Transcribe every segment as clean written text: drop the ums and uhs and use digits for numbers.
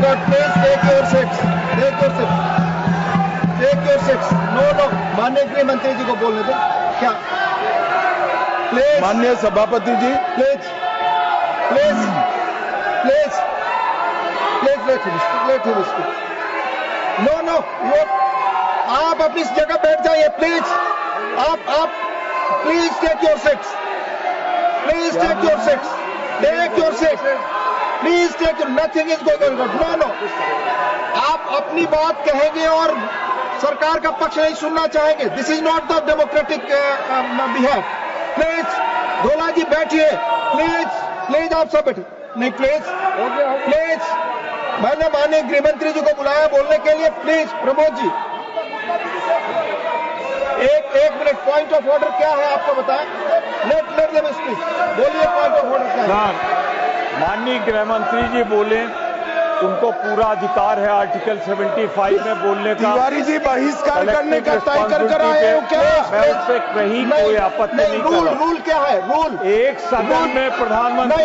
record, please take your seats. Take your seats. Take your seats. No, no. माननीय गृह मंत्री जी को बोलने दो। क्या? Please. माननीय सभापति जी, Please. Please. Please. Please let him speak. Let him speak. No, no. आप अपनी जगह बैठ जाइए, प्लीज। आप please take your seats. Please take your seats. Take your seats. Please take your. Nothing is going on. No, no. आप अपनी बात कहेंगे और सरकार का पक्ष नहीं सुनना चाहेंगे. This is not the democratic behalf. Please, धोला जी बैठिए. Please, प्लीज आप सब बैठिए. नहीं, प्लीज, प्लीज. मैंने माननीय गृह मंत्री जी को बुलाया बोलने के लिए. प्लीज, प्रमोद जी. एक मिनट. पॉइंट ऑफ ऑर्डर क्या है आपको बताएं. Let them speak. बोलिए, पॉइंट ऑफ ऑर्डर क्या है. माननीय गृह मंत्री जी बोले, उनको पूरा अधिकार है आर्टिकल 75 में बोलने का. तिवारी जी बहिष्कार करने का तय कर आए हो क्या? मैं उससे कहीं कोई आपत्ति नहीं कर रहा. रूल क्या है? रूल एक सदन में प्रधानमंत्री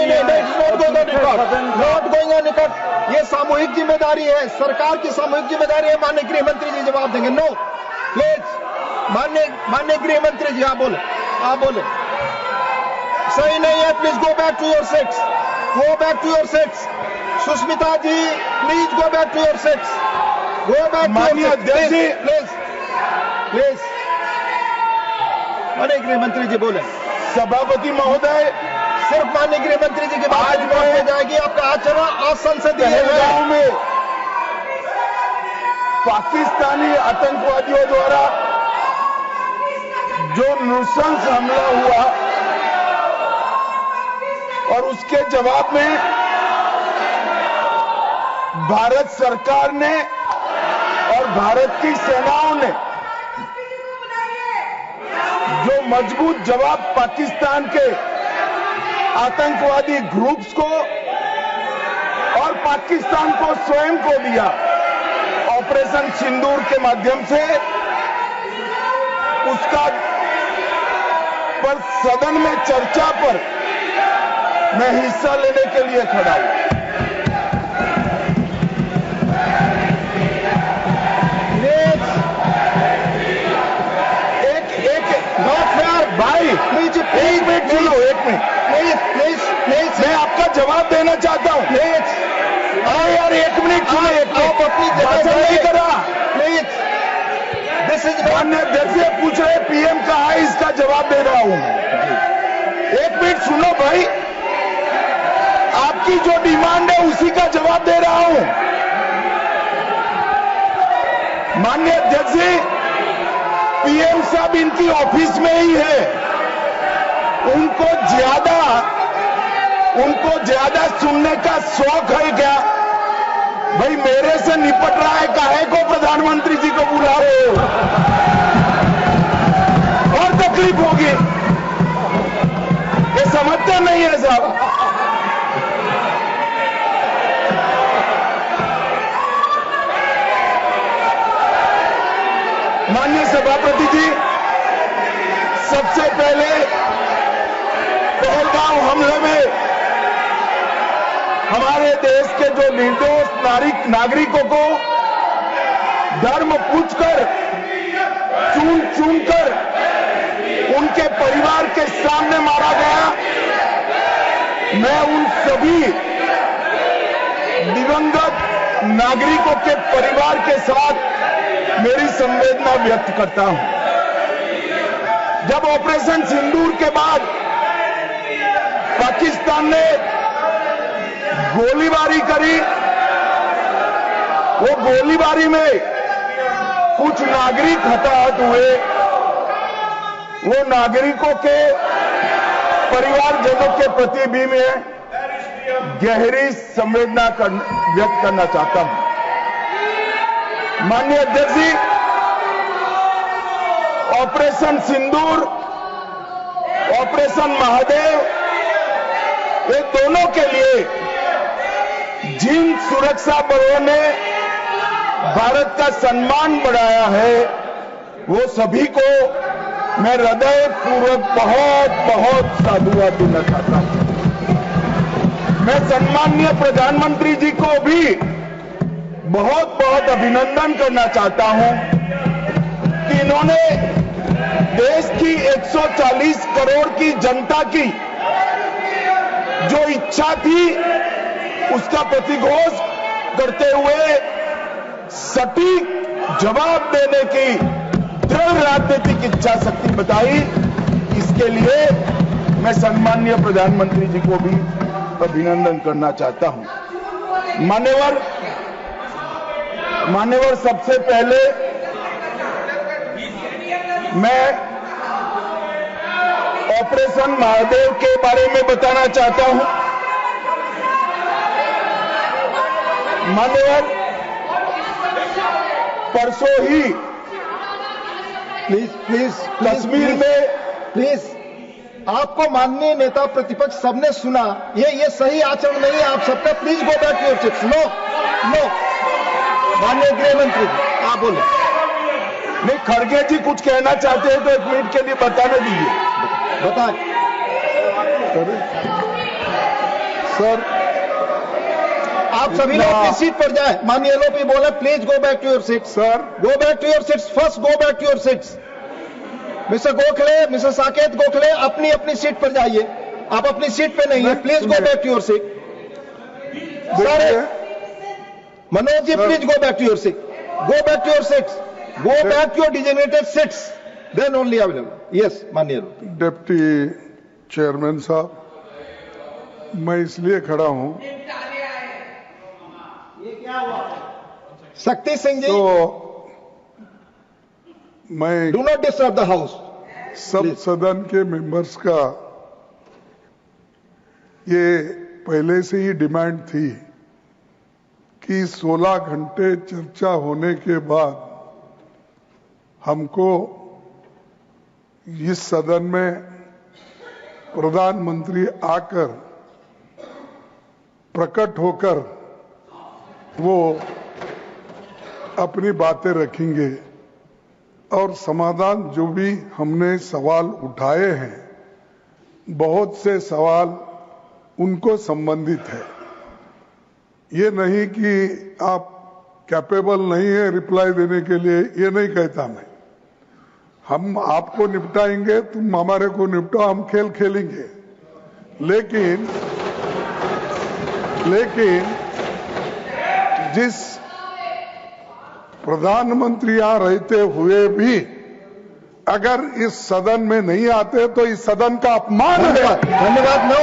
नॉट गोइंग ऑन रिकॉर्ड. ये सामूहिक जिम्मेदारी है, सरकार की सामूहिक जिम्मेदारी है. माननीय गृह मंत्री जी जवाब देंगे. No, please. माननीय गृह मंत्री जी आप बोले. सही नहीं है. Please go back to your seats. Go back to your seats. Sushmita ji, please go back to your seats. Go back to your seats. Please. माननीय गृह मंत्री जी बोले. सभापति महोदय, सिर्फ माननीय गृह मंत्री जी की बात हो जाएगी. आपका आचरण असंसदीय है. पहलगांव में पाकिस्तानी आतंकवादियों द्वारा जो नृशंस हमला हुआ और उसके जवाब में भारत सरकार ने और भारत की सेनाओं ने जो मजबूत जवाब पाकिस्तान के आतंकवादी ग्रुप्स को और पाकिस्तान को स्वयं को दिया, ऑपरेशन सिंदूर के माध्यम से, उसका पर सदन में चर्चा पर मैं हिस्सा लेने के लिए खड़ा हूं. भाई प्लीज, एक मिनट सुनो. एक मिनट प्लीज. मैं आपका जवाब देना चाहता हूं. प्लीज. हाँ यार, एक मिनट सुनो. आप अपनी जगह नहीं करा. प्लीज. दिस इज माननीय अध्यक्ष पूछ रहे पीएम कहा है, इसका जवाब दे रहा हूं. एक मिनट सुनो भाई. आपकी जो डिमांड है उसी का जवाब दे रहा हूं. माननीय अध्यक्ष, पीएम साहब इनकी ऑफिस में ही है. उनको ज्यादा सुनने का शौक है क्या? भाई मेरे से निपट रहा है, काहे को प्रधानमंत्री जी को बुला रहे हो? और तकलीफ होगी. ये समझते नहीं है साहब. माननीय सभापति जी, सबसे पहले पहलगांव हमले में हमारे देश के जो निर्दोष नागरिकों को धर्म पूछकर, चुन कर उनके परिवार के सामने मारा गया. मैं उन सभी दिवंगत नागरिकों के परिवार के साथ मेरी संवेदना व्यक्त करता हूं. जब ऑपरेशन सिंदूर के बाद पाकिस्तान ने गोलीबारी करी, वो गोलीबारी में कुछ नागरिक हताहत हुए. वो नागरिकों के परिवारजनों के प्रति भी मैं गहरी संवेदना व्यक्त करना चाहता हूं. माननीय अध्यक्ष जी, ऑपरेशन सिंदूर, ऑपरेशन महादेव, ये दोनों के लिए जिन सुरक्षा बलों ने भारत का सम्मान बढ़ाया है, वो सभी को मैं हृदय पूर्वक बहुत बहुत साधुवाद देना चाहता हूं. मैं सम्माननीय प्रधानमंत्री जी को भी बहुत बहुत अभिनंदन करना चाहता हूं कि इन्होंने देश की 140 करोड़ की जनता की जो इच्छा थी उसका प्रतिघोष करते हुए सटीक जवाब देने की दृढ़ राजनीतिक इच्छा शक्ति बताई। इसके लिए मैं सम्माननीय प्रधानमंत्री जी को भी अभिनंदन करना चाहता हूं। मान्यवर, सबसे पहले मैं ऑपरेशन महादेव के बारे में बताना चाहता हूं। मान्यवर, परसों ही प्लीज कश्मीर में प्लीज आपको माननीय नेता प्रतिपक्ष सबने सुना, ये सही आचरण नहीं है आप सबका। Please go back to your seats. No माननीय गृह मंत्री जी आप बोले। नहीं, खड़गे जी कुछ कहना चाहते हैं तो 1 मिनट के लिए बताने दीजिए। बताएं सर। आप सभी लोग अपनी सीट पर जाए। माननीय एलओपी बोले please go back to your seats. Sir, go back to your seats. First go back to your seats. Mister Gokhale, mister Saket Gokhale, अपनी अपनी सीट पर जाइए। आप अपनी सीट पे नहीं है। Please go back to your seat. Sir Manoj ji please go back to your seat. Go back to your seats. Go back to your designated seats, then only available. Yes माननीय डिप्टी चेयरमैन साहब, मैं इसलिए खड़ा हूं शक्ति सिंह जी, तो मैं do not disturb the house. सब सदन के मेंबर्स का ये पहले से ही डिमांड थी कि 16 घंटे चर्चा होने के बाद हमको इस सदन में प्रधानमंत्री आकर प्रकट होकर वो अपनी बातें रखेंगे और समाधान जो भी हमने सवाल उठाए हैं, बहुत से सवाल उनको संबंधित है। ये नहीं कि आप कैपेबल नहीं है रिप्लाई देने के लिए, ये नहीं कहता मैं। हम आपको निपटाएंगे, तुम हमारे को निपटाओ, हम खेल खेलेंगे। लेकिन जिस प्रधानमंत्री यहां रहते हुए भी अगर इस सदन में नहीं आते तो इस सदन का अपमान है। धन्यवाद। नो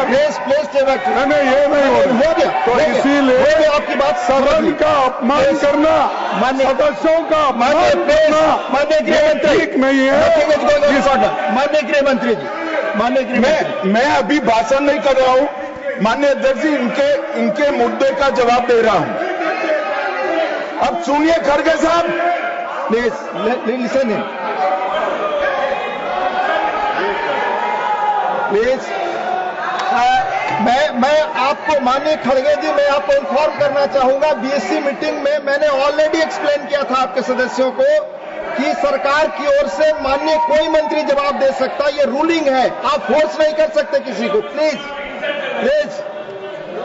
प्लीज नहीं, ये नहीं हो गया। तो इसीलिए आपकी बात सदन का अपमान करना, सदस्यों का अपमान करना ठीक नहीं है। माननीय गृह मंत्री जी, मैं अभी भाषण नहीं कर रहा हूं। माननीय अध्यक्ष जी, इनके मुद्दे का जवाब दे रहा हूं। अब सुनिए खड़गे साहब, प्लीज लिसन इन प्लीज। मैं आपको माननीय खड़गे जी, मैं आपको इन्फॉर्म करना चाहूंगा, बीएससी मीटिंग में मैंने ऑलरेडी एक्सप्लेन किया था आपके सदस्यों को कि सरकार की ओर से माननीय कोई मंत्री जवाब दे सकता, ये रूलिंग है, आप फोर्स नहीं कर सकते किसी को। प्लीज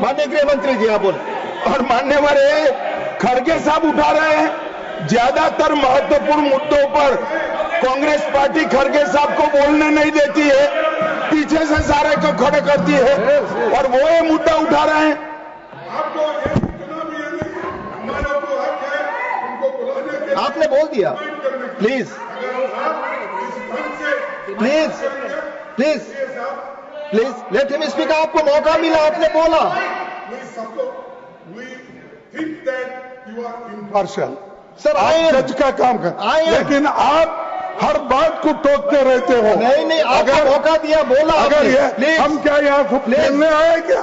माननीय गृह मंत्री जी आप बोले। और मान्यवर खड़गे साहब उठा रहे हैं ज्यादातर महत्वपूर्ण मुद्दों पर कांग्रेस पार्टी खड़गे साहब को बोलने नहीं देती है, पीछे से सारे को खड़े करती है और वो ये मुद्दा उठा रहे हैं। आपने बोल दिया। Please let him speak. आपको मौका मिला, आपने बोला। पार्शियल सर आप जज का काम कर, लेकिन आप हर बात को टोकते रहते हो। नहीं, आपको मौका दिया, बोला। अगर ये हम क्या यहाँ खेलने आए क्या?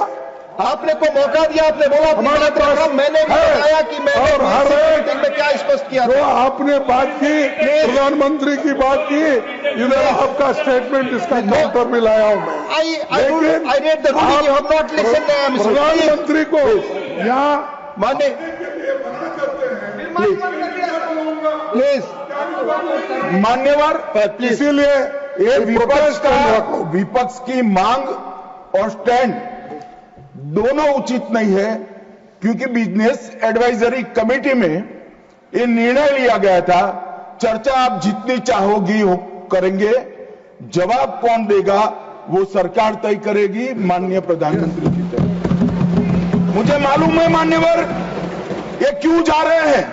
आपने को मौका दिया, आपने बोला हमारे पास, मैंने भी बताया कि मैंने हर मीटिंग में क्या स्पष्ट किया तो आपने बात की, प्रधानमंत्री की बात की, इधर आपका स्टेटमेंट इसका काउंटर भी लाया हूं मैं। प्रधानमंत्री को यहाँ माने प्लीज मान्यवर, इसीलिए ये विपक्ष की मांग और स्टैंड दोनों उचित नहीं है। क्योंकि बिजनेस एडवाइजरी कमेटी में ये निर्णय लिया गया था, चर्चा आप जितनी चाहोगी करेंगे, जवाब कौन देगा वो सरकार तय करेगी, माननीय प्रधानमंत्री जी तय। मुझे मालूम है मान्यवर ये क्यों जा रहे हैं,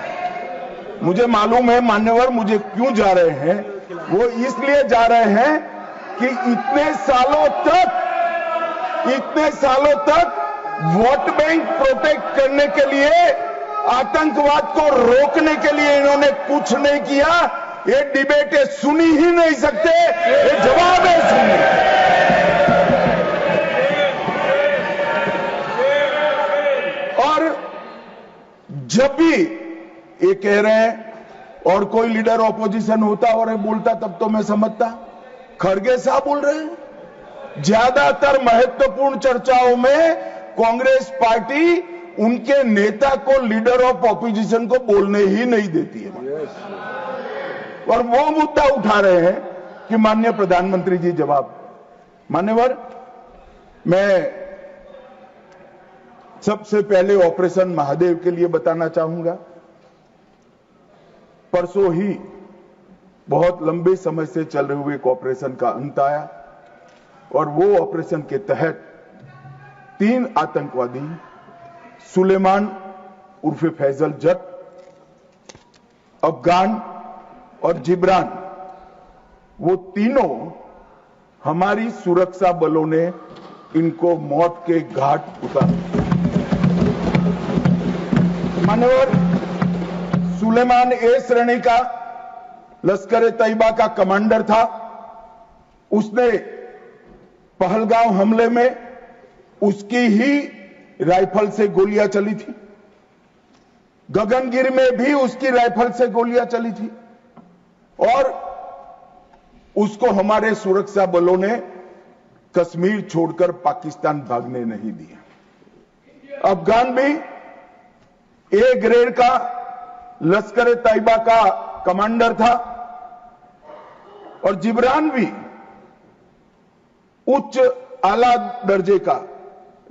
मुझे मालूम है मान्यवर मुझे क्यों जा रहे हैं। वो इसलिए जा रहे हैं कि इतने सालों तक वोट बैंक प्रोटेक्ट करने के लिए, आतंकवाद को रोकने के लिए इन्होंने कुछ नहीं किया। ये डिबेट सुनी ही नहीं सकते, ये जवाब है सुनिए। और जब भी ये कह रहे हैं और कोई लीडर ऑपोजिशन होता और बोलता तब तो मैं समझता, खड़गे साहब बोल रहे हैं। ज्यादातर महत्वपूर्ण चर्चाओं में कांग्रेस पार्टी उनके नेता को, लीडर ऑफ ऑपोजिशन को बोलने ही नहीं देती है। और वो मुद्दा उठा रहे हैं कि माननीय प्रधानमंत्री जी जवाब। मान्यवर, मैं सबसे पहले ऑपरेशन महादेव के लिए बताना चाहूंगा। परसों ही बहुत लंबे समय से चल रहे हुए एक ऑपरेशन का अंत आया और वो ऑपरेशन के तहत 3 आतंकवादी, सुलेमान उर्फे फैजल जट, अफगान और जिब्रान, वो तीनों हमारी सुरक्षा बलों ने इनको मौत के घाट उतारा। मान्यवर, सुलेमान ए श्रेणी का लश्कर ए तैयबा का कमांडर था। उसने पहलगांव हमले में उसकी ही राइफल से गोलियां चली थी। गगनगिर में भी उसकी राइफल से गोलियां चली थी और उसको हमारे सुरक्षा बलों ने कश्मीर छोड़कर पाकिस्तान भागने नहीं दिया। अफगान भी ए ग्रेड का लश्कर ए तैयबा का कमांडर था और जिब्रान भी उच्च आला दर्जे का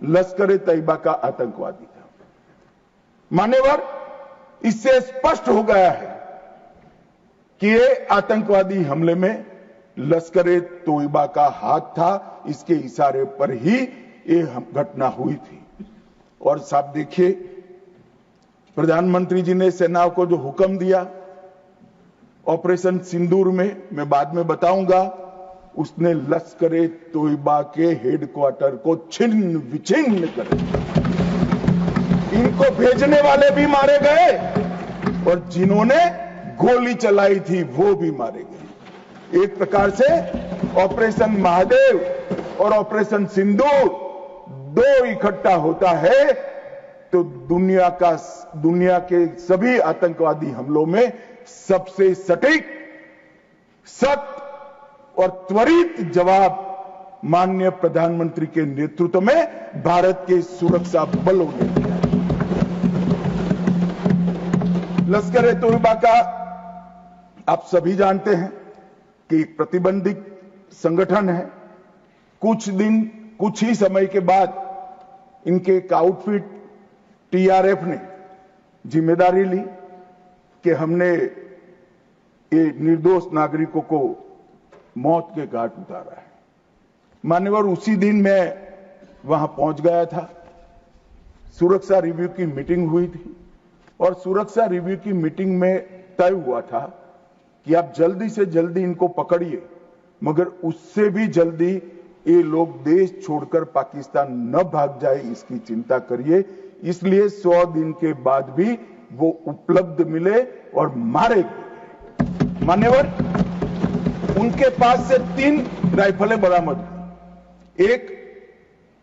लश्कर ए तैयबा का आतंकवादी था। मान्यवर, इससे स्पष्ट हो गया है कि ये आतंकवादी हमले में लश्कर ए तैयबा का हाथ था। इसके इशारे पर ही ये घटना हुई थी। और साहब देखिए, प्रधानमंत्री जी ने सेना को जो हुक्म दिया ऑपरेशन सिंदूर में, मैं बाद में बताऊंगा, उसने लश्कर ए तैयबा के हेडक्वार्टर को छिन्न विछिन्न कर दिया। इनको भेजने वाले भी मारे गए और जिन्होंने गोली चलाई थी वो भी मारे गए। एक प्रकार से ऑपरेशन महादेव और ऑपरेशन सिंदूर दो इकट्ठा होता है तो दुनिया के सभी आतंकवादी हमलों में सबसे सटीक, सख्त और त्वरित जवाब माननीय प्रधानमंत्री के नेतृत्व में भारत के सुरक्षा बलों ने दिया। लश्कर ए तैयबा का आप सभी जानते हैं कि प्रतिबंधित संगठन है। कुछ ही समय के बाद इनके एक आउटफिट टीआरएफ ने जिम्मेदारी ली कि हमने ये निर्दोष नागरिकों को मौत के घाट उतारा है। मान्यवर, उसी दिन मैं वहां पहुंच गया था। सुरक्षा रिव्यू की मीटिंग हुई थी और सुरक्षा रिव्यू की मीटिंग में तय हुआ था कि आप जल्दी से जल्दी इनको पकड़िए, मगर उससे भी जल्दी ये लोग देश छोड़कर पाकिस्तान न भाग जाए इसकी चिंता करिए। इसलिए 100 दिन के बाद भी वो उपलब्ध मिले और मारे गए। मान्यवर, उनके पास से 3 राइफलें बरामद हुई। एक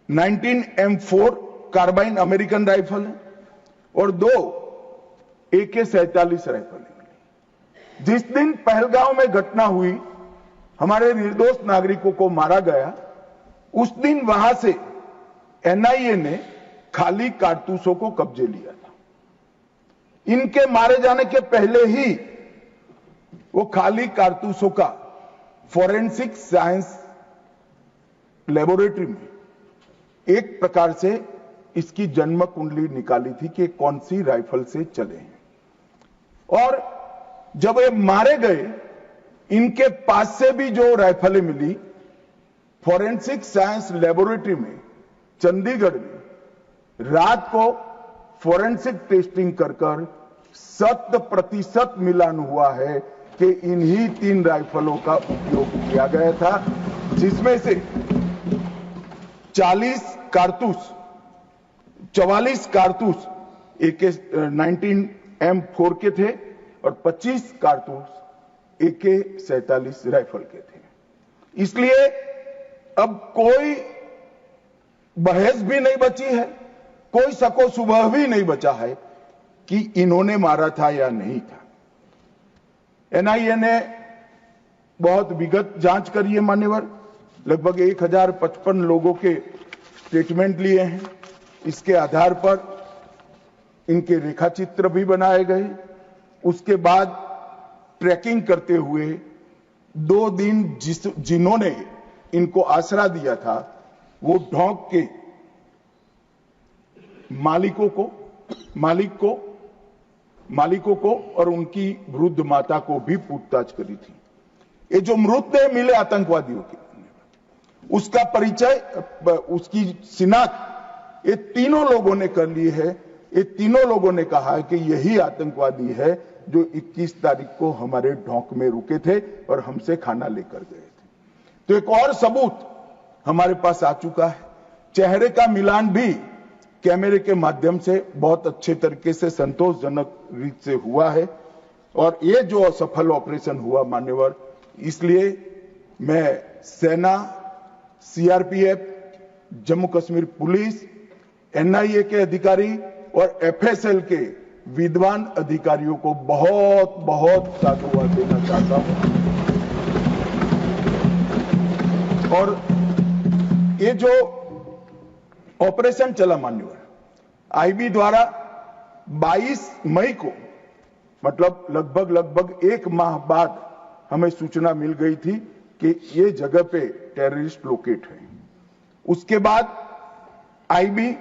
19 M4 कार्बाइन अमेरिकन राइफल है और 2 AK-47 राइफल है। जिस दिन पहलगांव में घटना हुई, हमारे निर्दोष नागरिकों को मारा गया, उस दिन वहां से एनआईए ने खाली कारतूसों को कब्जे लिया था। इनके मारे जाने के पहले ही वो खाली कारतूसों का फॉरेंसिक साइंस लेबोरेटरी में एक प्रकार से इसकी जन्म कुंडली निकाली थी कि कौन सी राइफल से चले हैं। और जब ये मारे गए, इनके पास से भी जो राइफलें मिली, फॉरेंसिक साइंस लेबोरेटरी में चंडीगढ़ में रात को फॉरेंसिक टेस्टिंग कर 100% मिलान हुआ है कि इन्हीं 3 राइफलों का उपयोग किया गया था, जिसमें से 44 कारतूस AK-19M4 के थे और 25 कारतूस AK-47 राइफल के थे। इसलिए अब कोई बहस भी नहीं बची है, कोई शको शुबह भी नहीं बचा है कि इन्होंने मारा था या नहीं था। एनआईए ने बहुत विगत जांच करी है मान्यवर, लगभग 1055 लोगों के स्टेटमेंट लिए हैं। इसके आधार पर इनके रेखाचित्र भी बनाए गए। उसके बाद ट्रैकिंग करते हुए 2 दिन जिन्होंने इनको आसरा दिया था, वो ढोंक के मालिकों को और उनकी वृद्ध माता को भी पूछताछ करी थी। ये जो मृतदेह मिले आतंकवादियों के, उसका परिचय, उसकी शिनाख्त ये तीनों लोगों ने कर ली है। ये तीनों लोगों ने कहा है कि यही आतंकवादी है जो 21 तारीख को हमारे ढोंक में रुके थे और हमसे खाना लेकर गए थे। तो एक और सबूत हमारे पास आ चुका है। चेहरे का मिलान भी कैमरे के माध्यम से बहुत अच्छे तरीके से संतोषजनक रीत से हुआ है। और ये जो असफल ऑपरेशन हुआ मान्यवर, इसलिए मैं सेना, CRPF, Jammu Kashmir police, NIA के अधिकारी और एफएसएल के विद्वान अधिकारियों को बहुत बहुत साधुवाद देना चाहता हूं। और ये जो ऑपरेशन चला मान्यवर, आईबी द्वारा 22 मई को, मतलब लगभग 1 माह बाद हमें सूचना मिल गई थी कि ये जगह पे टेररिस्ट लोकेट है। उसके बाद आईबी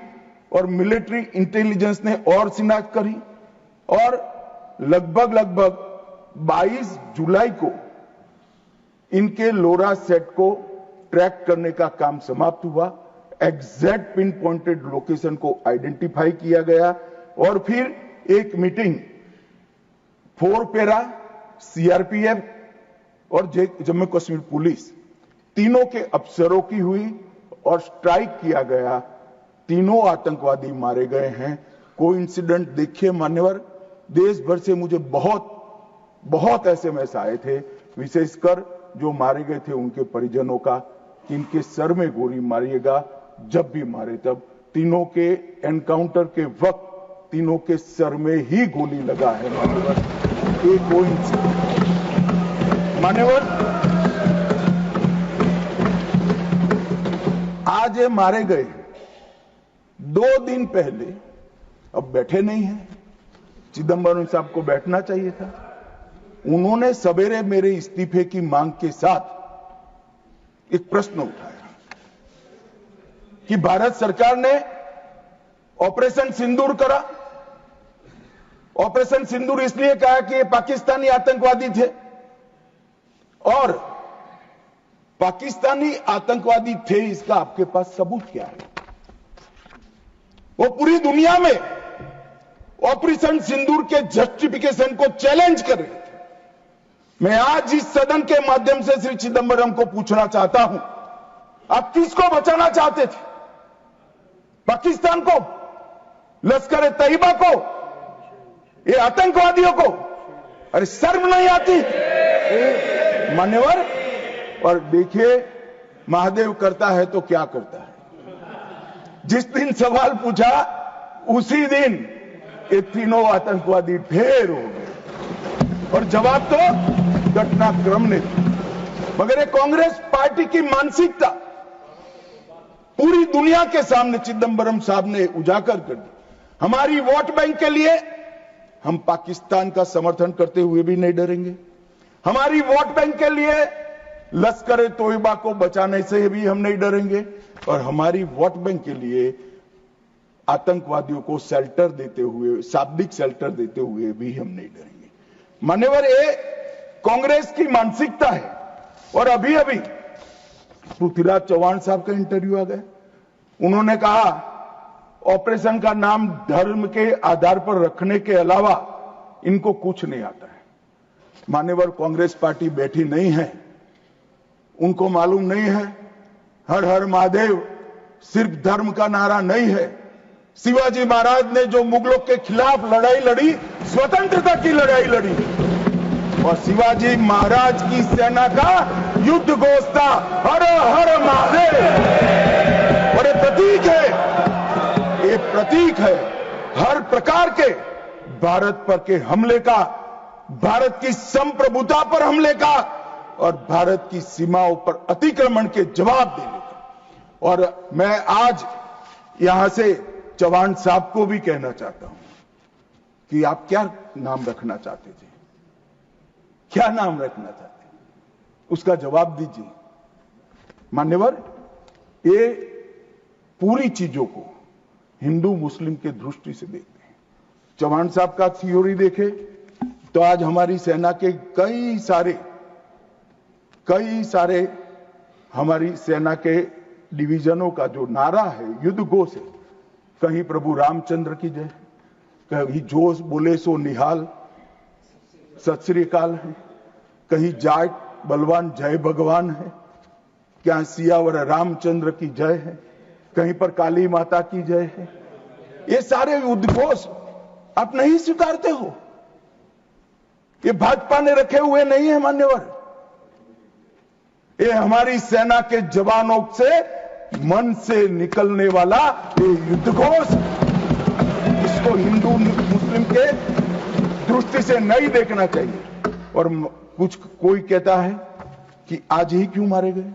और मिलिट्री इंटेलिजेंस ने और शिनाख्त करी और लगभग 22 जुलाई को इनके लोरा सेट को ट्रैक करने का काम समाप्त हुआ। एग्जैक्ट पिन पॉइंटेड लोकेशन को आइडेंटिफाई किया गया और फिर एक मीटिंग 4 पैरा, सीआरपीएफ और जम्मू कश्मीर पुलिस तीनों के अफसरों की हुई और स्ट्राइक किया गया। तीनों आतंकवादी मारे गए हैं। कोइंसिडेंट देखिए मान्यवर, देश भर से मुझे बहुत एसएमएस आए थे, विशेषकर जो मारे गए थे उनके परिजनों का, कि इनके सर में गोली मारिएगा, जब भी मारे तब। तीनों के एनकाउंटर के वक्त तीनों के सर में ही गोली लगा है मान्यवर। एक मान्यवर, आज ये मारे गए 2 दिन पहले, अब बैठे नहीं हैं। चिदंबरम साहब को बैठना चाहिए था। उन्होंने सवेरे मेरे इस्तीफे की मांग के साथ एक प्रश्न उठाया कि भारत सरकार ने ऑपरेशन सिंदूर करा। ऑपरेशन सिंदूर इसलिए कहा कि ये पाकिस्तानी आतंकवादी थे, और पाकिस्तानी आतंकवादी थे इसका आपके पास सबूत क्या है? वो पूरी दुनिया में ऑपरेशन सिंदूर के जस्टिफिकेशन को चैलेंज कर रहे थे। मैं आज इस सदन के माध्यम से श्री चिदंबरम को पूछना चाहता हूं, आप किसको बचाना चाहते थे? पाकिस्तान को, लश्कर तैयबा को, ये आतंकवादियों को? अरे शर्म नहीं आती मान्यवर? और देखिए महादेव करता है तो क्या करता है। जिस दिन सवाल पूछा उसी दिन ये तीनों आतंकवादी ढेर हो गए, और जवाब तो घटनाक्रम ने दिया। मगर ये कांग्रेस पार्टी की मानसिकता पूरी दुनिया के सामने चिदंबरम साहब ने उजागर कर दी। हमारी वोट बैंक के लिए हम पाकिस्तान का समर्थन करते हुए भी नहीं डरेंगे। हमारी वोट बैंक के लिए लश्कर तोयबा को बचाने से भी हम नहीं डरेंगे, और हमारी वोट बैंक के लिए आतंकवादियों को शेल्टर देते हुए, शाब्दिक शेल्टर देते हुए भी हम नहीं डरेंगे। मान्यवर, ये कांग्रेस की मानसिकता है। और अभी अभी पृथ्वीराज चौहान साहब का इंटरव्यू आ गया, उन्होंने कहा ऑपरेशन का नाम धर्म के आधार पर रखने के अलावा इनको कुछ नहीं आता है। मान्यवर, कांग्रेस पार्टी बैठी नहीं है, उनको मालूम नहीं है हर हर महादेव सिर्फ धर्म का नारा नहीं है। शिवाजी महाराज ने जो मुगलों के खिलाफ लड़ाई लड़ी, स्वतंत्रता की लड़ाई लड़ी, और शिवाजी महाराज की सेना का युद्ध घोष था हर हर महादेव। और ये प्रतीक है, ये प्रतीक है हर प्रकार के भारत पर के हमले का, भारत की संप्रभुता पर हमले का और भारत की सीमाओं पर अतिक्रमण के जवाब देने का। और मैं आज यहां से चौहान साहब को भी कहना चाहता हूं कि आप क्या नाम रखना चाहते थे, क्या नाम रखना चाहते, उसका जवाब दीजिए। मान्यवर, ये पूरी चीजों को हिंदू मुस्लिम के दृष्टि से देखते हैं। चौहान साहब का थ्योरी देखे तो आज हमारी सेना के कई सारे हमारी सेना के डिवीजनों का जो नारा है, युद्ध घोष है, कहीं प्रभु रामचंद्र की जय, कहीं जोश बोले सो निहाल सत श्री अकाल है, कहीं जाट बलवान जय भगवान है, क्या सियावर रामचंद्र की जय है, कहीं पर काली माता की जय है। ये सारे उद्घोष आप नहीं स्वीकारते हो, ये भाजपा ने रखे हुए नहीं है। मान्यवर, ये हमारी सेना के जवानों से मन से निकलने वाला ये युद्ध घोष, इसको हिंदू मुस्लिम के दृष्टि से नहीं देखना चाहिए। और कोई कहता है कि आज ही क्यों मारे गए।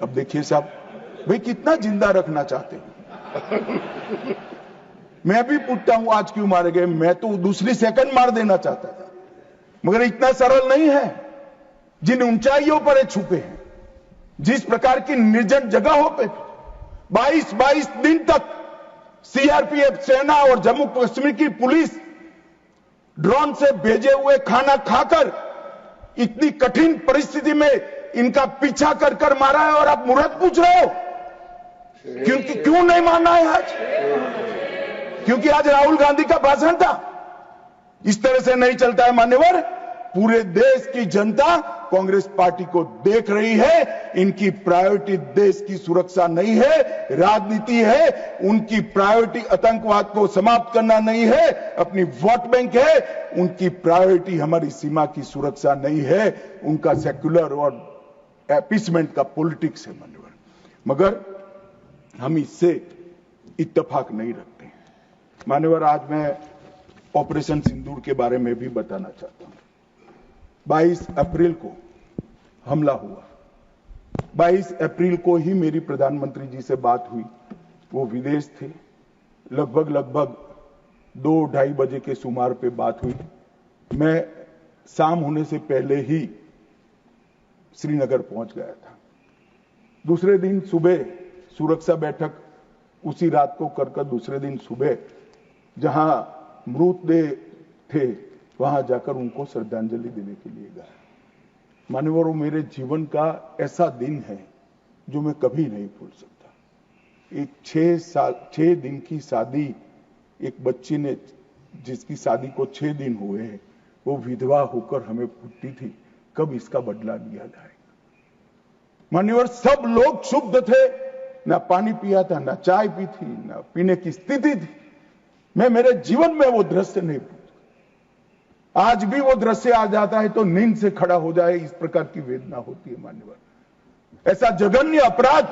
अब देखिए साहब, भाई कितना जिंदा रखना चाहते हैं। मैं भी पूछता हूं आज क्यों मारे गए, मैं तो दूसरी सेकंड मार देना चाहता था, मगर इतना सरल नहीं है। जिन ऊंचाइयों पर ये छुपे हैं, जिस प्रकार की निर्जन जगहों पे 22 दिन तक सीआरपीएफ सेना और जम्मू कश्मीर की पुलिस ड्रोन से भेजे हुए खाना खाकर इतनी कठिन परिस्थिति में इनका पीछा कर कर मारा है, और आप मुहूर्त पूछ रहे हो क्योंकि क्यों नहीं मानना है आज? क्योंकि आज राहुल गांधी का भाषण था। इस तरह से नहीं चलता है मान्यवर। पूरे देश की जनता कांग्रेस पार्टी को देख रही है। इनकी प्रायोरिटी देश की सुरक्षा नहीं है, राजनीति है। उनकी प्रायोरिटी आतंकवाद को समाप्त करना नहीं है, अपनी वोट बैंक है। उनकी प्रायोरिटी हमारी सीमा की सुरक्षा नहीं है, उनका सेक्युलर और अपीसमेंट का पॉलिटिक्स है मान्यवर। मगर हम इससे इत्तेफाक नहीं रखते मान्यवर। आज मैं ऑपरेशन सिंदूर के बारे में भी बताना चाहता हूं। 22 अप्रैल को हमला हुआ। 22 अप्रैल को ही मेरी प्रधानमंत्री जी से बात हुई। वो विदेश थे। लगभग 2-2:30 बजे के सुमार पे बात हुई। मैं शाम होने से पहले ही श्रीनगर पहुंच गया था। दूसरे दिन सुबह सुरक्षा बैठक उसी रात को कर दूसरे दिन सुबह जहां मृतदेह थे वहां जाकर उनको श्रद्धांजलि देने के लिए गया। मान्यवर, वो मेरे जीवन का ऐसा दिन है जो मैं कभी नहीं भूल सकता। एक 6 दिन की शादी, एक बच्ची ने जिसकी शादी को 6 दिन हुए हैं, वो विधवा होकर हमें पूछती थी कब इसका बदला लिया जाएगा। मान्यवर, सब लोग शुद्ध थे, ना पानी पिया था, ना चाय पी थी, ना पीने की स्थिति थी। मैं मेरे जीवन में वो दृश्य नहीं भूल। आज भी वो दृश्य आ जाता है तो नींद से खड़ा हो जाए, इस प्रकार की वेदना होती है मान्यवर। ऐसा जघन्य अपराध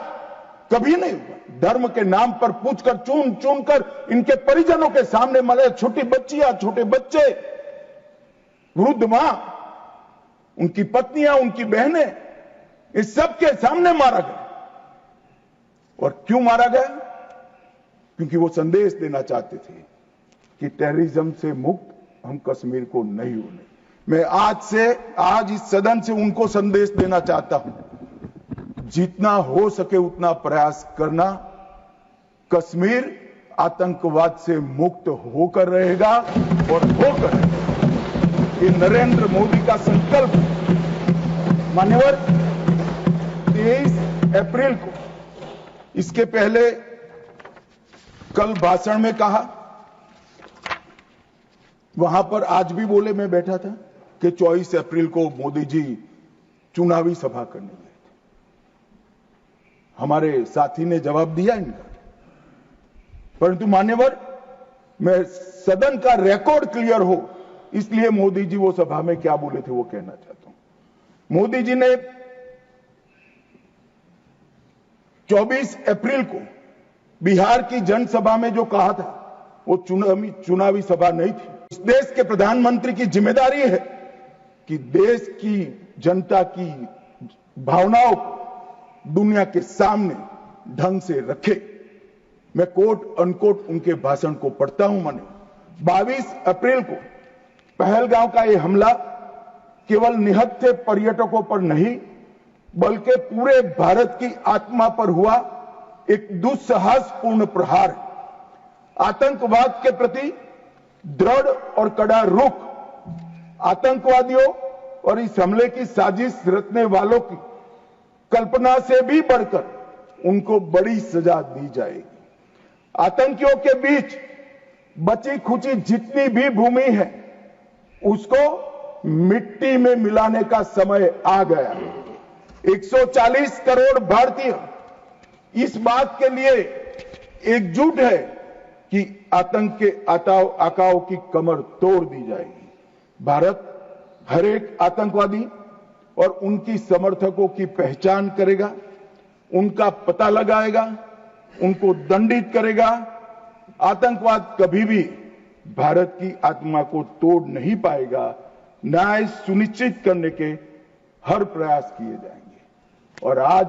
कभी नहीं हुआ। धर्म के नाम पर पूछकर चुन कर इनके परिजनों के सामने मारे। छोटी बच्चियां, छोटे बच्चे, वृद्ध मां, उनकी पत्नियां, उनकी बहनें, इस सब के सामने मारा गया। और क्यों मारा गया? क्योंकि वो संदेश देना चाहते थे कि टेररिज्म से मुक्त हम कश्मीर को नहीं होने। मैं आज इस सदन से उनको संदेश देना चाहता हूं, जितना हो सके उतना प्रयास करना। कश्मीर आतंकवाद से मुक्त होकर रहेगा और होकर ये नरेंद्र मोदी का संकल्प। मान्यवर, 23 अप्रैल को, इसके पहले कल भाषण में कहा, वहां पर आज भी बोले, मैं बैठा था, कि 24 अप्रैल को मोदी जी चुनावी सभा करने गए थे। हमारे साथी ने जवाब दिया इनका, परंतु मान्यवर, मैं सदन का रिकॉर्ड क्लियर हो इसलिए मोदी जी वो सभा में क्या बोले थे वो कहना चाहता हूं। मोदी जी ने 24 अप्रैल को बिहार की जनसभा में जो कहा था वो चुनावी सभा नहीं थी। इस देश के प्रधानमंत्री की जिम्मेदारी है कि देश की जनता की भावनाओं को दुनिया के सामने ढंग से रखे। मैं कोट अनकोट उनके भाषण को पढ़ता हूं। मैंने 22 अप्रैल को पहलगांव का यह हमला केवल निहत्थे पर्यटकों पर नहीं बल्कि पूरे भारत की आत्मा पर हुआ एक दुस्साहसपूर्ण प्रहार है। आतंकवाद के प्रति दृढ़ और कड़ा रुख, आतंकवादियों और इस हमले की साजिश रचने वालों की कल्पना से भी बढ़कर उनको बड़ी सजा दी जाएगी। आतंकियों के बीच बची खुची जितनी भी भूमि है उसको मिट्टी में मिलाने का समय आ गया। 140 करोड़ भारतीय इस बात के लिए एकजुट है कि आतंक के आकाओं की कमर तोड़ दी जाएगी। भारत हर एक आतंकवादी और उनकी समर्थकों की पहचान करेगा, उनका पता लगाएगा, उनको दंडित करेगा। आतंकवाद कभी भी भारत की आत्मा को तोड़ नहीं पाएगा। न्याय सुनिश्चित करने के हर प्रयास किए जाएंगे। और आज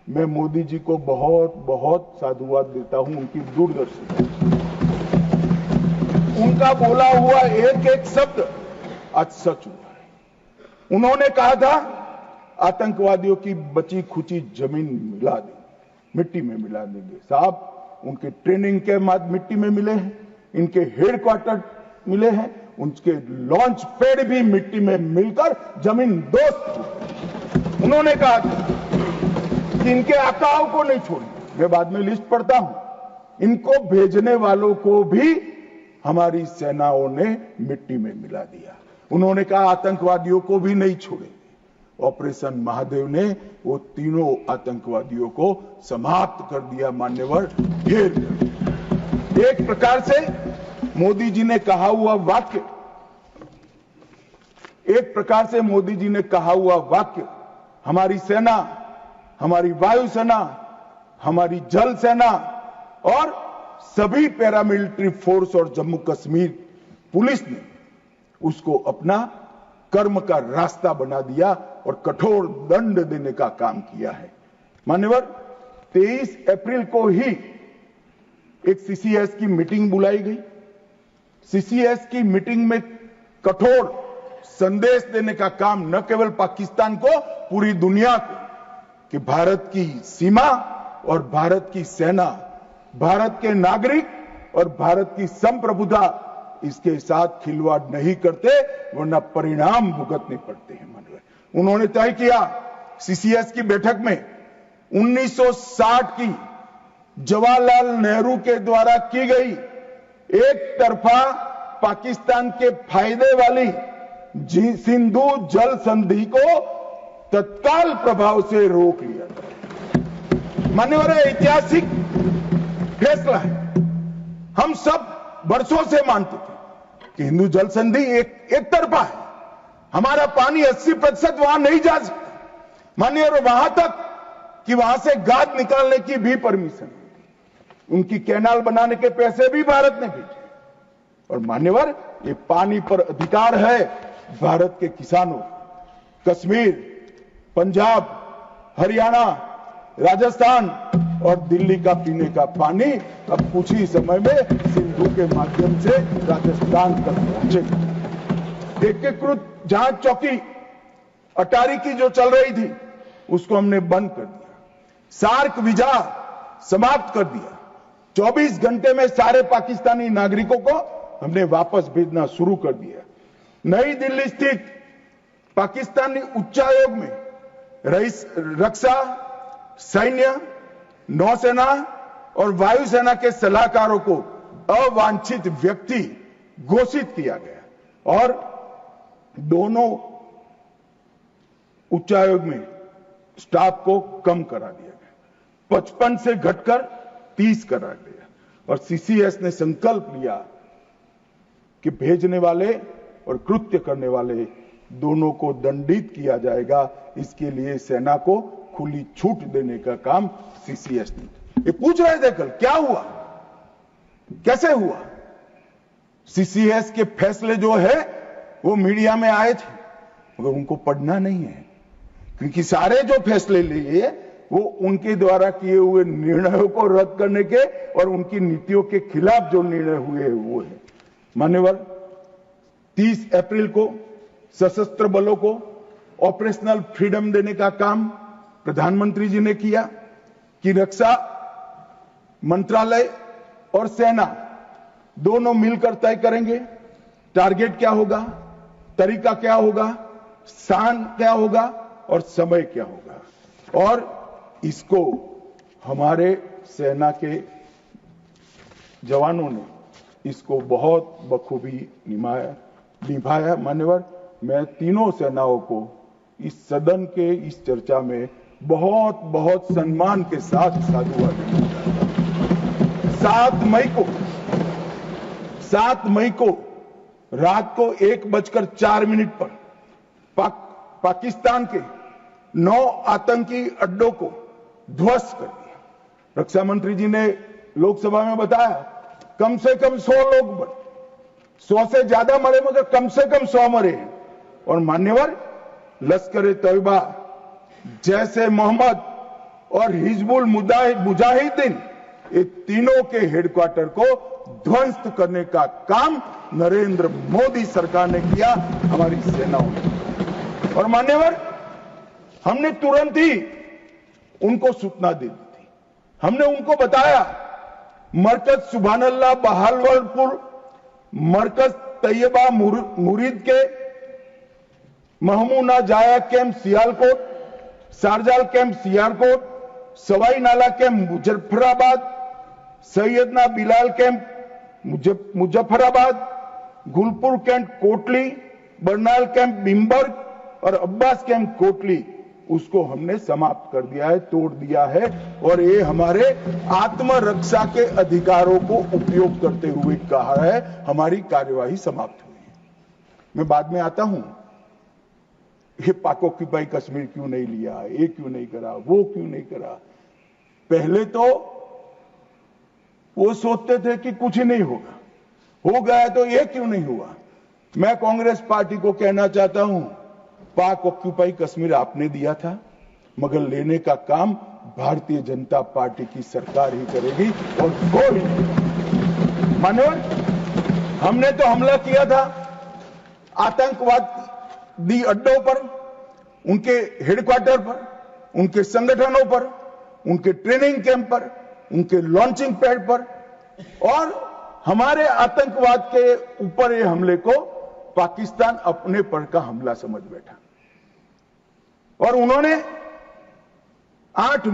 मैं मोदी जी को बहुत बहुत साधुवाद देता हूं उनकी दूरदर्शी। उनका बोला हुआ एक एक शब्द आज सच हुआ है। उन्होंने कहा था आतंकवादियों की बची खुची जमीन मिला देंगे, मिट्टी में मिला देंगे। साहब, उनके ट्रेनिंग के बाद मिट्टी में मिले हैं, इनके हेडक्वार्टर मिले हैं, उनके लॉन्च पैड भी मिट्टी में मिलकर जमीन दोस्त। उन्होंने कहा कि इनके आकाओं को नहीं छोड़ेंगे। मैं बाद में लिस्ट पढ़ता हूं। इनको भेजने वालों को भी हमारी सेनाओं ने मिट्टी में मिला दिया। उन्होंने कहा आतंकवादियों को भी नहीं छोड़ेंगे। ऑपरेशन महादेव ने वो तीनों आतंकवादियों को समाप्त कर दिया। मान्यवर, एक प्रकार से मोदी जी ने कहा हुआ वाक्य, एक प्रकार से मोदी जी ने कहा हुआ वाक्य हमारी सेना, हमारी वायुसेना, हमारी जल सेना और सभी पैरामिलिट्री फोर्स और जम्मू कश्मीर पुलिस ने उसको अपना कर्म का रास्ता बना दिया और कठोर दंड देने का काम किया है। मान्यवर, 23 अप्रैल को ही एक सीसीएस की मीटिंग बुलाई गई। सीसीएस की मीटिंग में कठोर संदेश देने का काम न केवल पाकिस्तान को, पूरी दुनिया को, कि भारत की सीमा और भारत की सेना, भारत के नागरिक और भारत की संप्रभुता इसके साथ खिलवाड़ नहीं करते, वरना परिणाम भुगतने पड़ते हैं। मानव, उन्होंने तय किया सीसीएस की बैठक में 1960 की जवाहरलाल नेहरू के द्वारा की गई एक तरफा पाकिस्तान के फायदे वाली सिंधु जल संधि को तत्काल प्रभाव से रोक लिया था। मान्यवर, ऐतिहासिक फैसला है। हम सब वर्षों से मानते थे कि हिंदू जल संधि एक तरफा है, हमारा पानी 80% वहां नहीं जा सकता। मान्यवर, वहां तक कि वहां से गाद निकालने की भी परमिशन, उनकी कैनाल बनाने के पैसे भी भारत ने भेजे। और मान्यवर, ये पानी पर अधिकार है भारत के किसानों। कश्मीर, पंजाब, हरियाणा, राजस्थान और दिल्ली का पीने का पानी अब कुछ ही समय में सिंधु के माध्यम से राजस्थान तक पहुंचेगा। एकीकृत जांच चौकी अटारी की जो चल रही थी उसको हमने बंद कर दिया। सार्क वीजा समाप्त कर दिया। 24 घंटे में सारे पाकिस्तानी नागरिकों को हमने वापस भेजना शुरू कर दिया। नई दिल्ली स्थित पाकिस्तानी उच्चायोग में रक्षा, सैन्य, नौसेना और वायुसेना के सलाहकारों को अवांछित व्यक्ति घोषित किया गया और दोनों उच्चायोग में स्टाफ को कम करा दिया गया, 55 से घटकर 30 करा दिया और सीसीएस ने संकल्प लिया कि भेजने वाले और कृत्य करने वाले दोनों को दंडित किया जाएगा। इसके लिए सेना को खुली छूट देने का काम सीसीएस ने। ये पूछ रहे थे कल क्या हुआ, कैसे हुआ। सीसीएस के फैसले जो है वो मीडिया में आए थे मगर उनको पढ़ना नहीं है, क्योंकि सारे जो फैसले लिए वो उनके द्वारा किए हुए निर्णयों को रद्द करने के और उनकी नीतियों के खिलाफ जो निर्णय हुए वो है। मान्यवर, 30 अप्रैल को सशस्त्र बलों को ऑपरेशनल फ्रीडम देने का काम प्रधानमंत्री जी ने किया कि रक्षा मंत्रालय और सेना दोनों मिलकर तय करेंगे टारगेट क्या होगा, तरीका क्या होगा, स्थान क्या होगा और समय क्या होगा। और इसको हमारे सेना के जवानों ने इसको बहुत बखूबी निभाया। मान्यवर, मैं तीनों सेनाओं को इस सदन के इस चर्चा में बहुत बहुत सम्मान के साथ साधुवाद देता हूं। 7 मई को रात को 1:04 पर पाकिस्तान के 9 आतंकी अड्डों को ध्वस्त कर दिया। रक्षा मंत्री जी ने लोकसभा में बताया कम से कम 100 लोग मरे, 100 से ज्यादा मरे मगर कम से कम 100 मरे। और मान्यवर, लश्कर तैयबा, जैसे मोहम्मद और हिजबुल मुजाहिदीन, ये तीनों के हेडक्वार्टर को ध्वस्त करने का काम नरेंद्र मोदी सरकार ने किया, हमारी सेनाओं ने। और मान्यवर, हमने तुरंत ही उनको सूचना दे दी थी। हमने उनको बताया मरकज सुभानअल्लाह बहावलपुर, मरकज तैयबा मुरीद के Mehmoona Joya camp Sialkot, Sarjal camp Sialkot, Sawai Nala camp Muzaffarabad, Syedna Bilal camp Muzaffarabad, Gulpur camp Kotli, Barnala camp Bhimber और अब्बास कैंप कोटली, उसको हमने समाप्त कर दिया है, तोड़ दिया है। और ये हमारे आत्मरक्षा के अधिकारों को उपयोग करते हुए कहा है, हमारी कार्यवाही समाप्त हुई है। मैं बाद में आता हूं, ये पाक ऑक्यूपाई कश्मीर क्यों नहीं लिया, ये क्यों नहीं करा, वो क्यों नहीं करा। पहले तो वो सोचते थे कि कुछ ही नहीं होगा, हो गया तो ये क्यों नहीं हुआ। मैं कांग्रेस पार्टी को कहना चाहता हूं, पाक ऑक्यूपाई कश्मीर आपने दिया था मगर लेने का काम भारतीय जनता पार्टी की सरकार ही करेगी और कोई नहीं। मानव, हमने तो हमला किया था आतंकवादी अड्डों पर, उनके हेडक्वार्टर पर, उनके संगठनों पर, उनके ट्रेनिंग कैंप पर, उनके लॉन्चिंग पैड पर, और हमारे आतंकवाद के ऊपर ये हमले को पाकिस्तान अपने पर का हमला समझ बैठा। और उन्होंने 8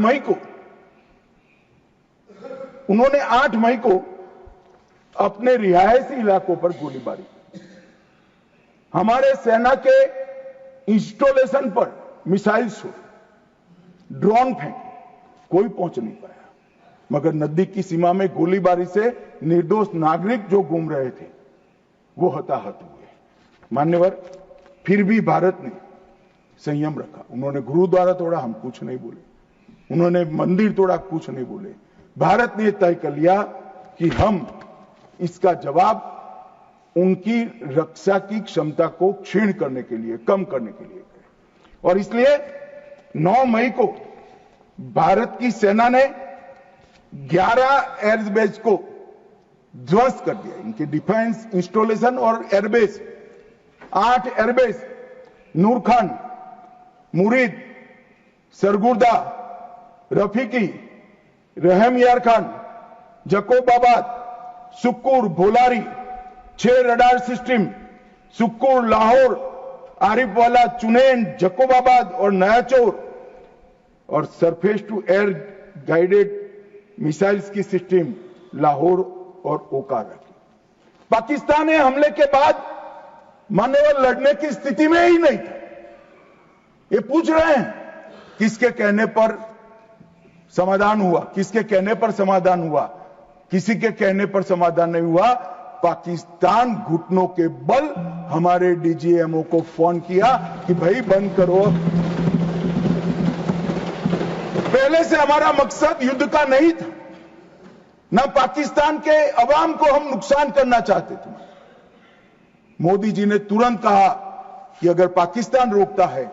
मई को अपने रिहायशी इलाकों पर गोलीबारी की। हमारे सेना के इंस्टॉलेशन पर मिसाइल छोड़ी, ड्रोन फेंके, कोई पहुंच नहीं पाया। मगर नजदीक की सीमा में गोलीबारी से निर्दोष नागरिक जो घूम रहे थे वो हताहत हुए। मान्यवर, फिर भी भारत ने संयम रखा। उन्होंने गुरुद्वारा तोड़ा, हम कुछ नहीं बोले। उन्होंने मंदिर तोड़ा, कुछ नहीं बोले। भारत ने तय कर लिया कि हम इसका जवाब उनकी रक्षा की क्षमता को क्षीण करने के लिए, कम करने के लिए करें। और इसलिए 9 मई को भारत की सेना ने 11 एयरबेस को ध्वस्त कर दिया, इनके डिफेंस इंस्टॉलेशन और airbase. 8 airbase Nur Khan, Murid, Sargodha, Rafiqui, Rahim Yar Khan, Jacobabad, Sukkur, Bholari, 6 radar system, Sukkur, Lahore, Arifwala, Chunian, Jacobabad और नयाचौर, और surface to air guided missiles की सिस्टम लाहौर और ओकारा की। पाकिस्तान ने हमले के बाद मान्यवर लड़ने की स्थिति में ही नहीं था। ये पूछ रहे हैं किसके कहने पर समाधान हुआ, किसके कहने पर समाधान हुआ? किसी के कहने पर समाधान नहीं हुआ। पाकिस्तान घुटनों के बल हमारे डीजीएमओ को फोन किया कि भाई बंद करो। पहले से हमारा मकसद युद्ध का नहीं था, ना पाकिस्तान के अवाम को हम नुकसान करना चाहते थे। मोदी जी ने तुरंत कहा कि अगर पाकिस्तान रोकता है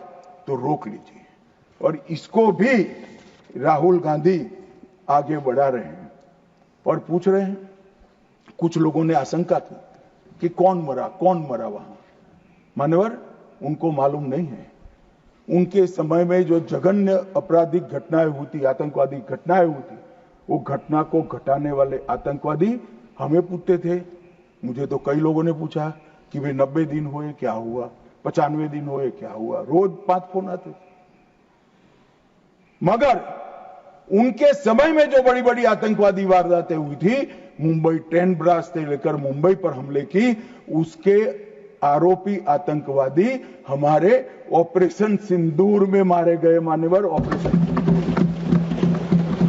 तो रोक लीजिए, और इसको भी राहुल गांधी आगे बढ़ा रहे हैं और पूछ रहे हैं। कुछ लोगों ने आशंका की कि कौन मरा वहां। मान्यवर, उनको मालूम नहीं है। उनके समय में जो जघन्य आपराधिक घटनाएं हुई थी, आतंकवादी घटनाएं हुई थी, वो घटना को घटाने वाले आतंकवादी हमें पूछते थे। मुझे तो कई लोगों ने पूछा कि वे 90 दिन हुए क्या हुआ, 95 दिन हुए क्या हुआ, रोज 5 फोन आते थे। मगर उनके समय में जो बड़ी बड़ी आतंकवादी वारदातें हुई थी, मुंबई ट्रेन ब्लास्ट से लेकर मुंबई पर हमले की, उसके आरोपी आतंकवादी हमारे ऑपरेशन सिंदूर में मारे गए। मान्यवर, ऑपरेशन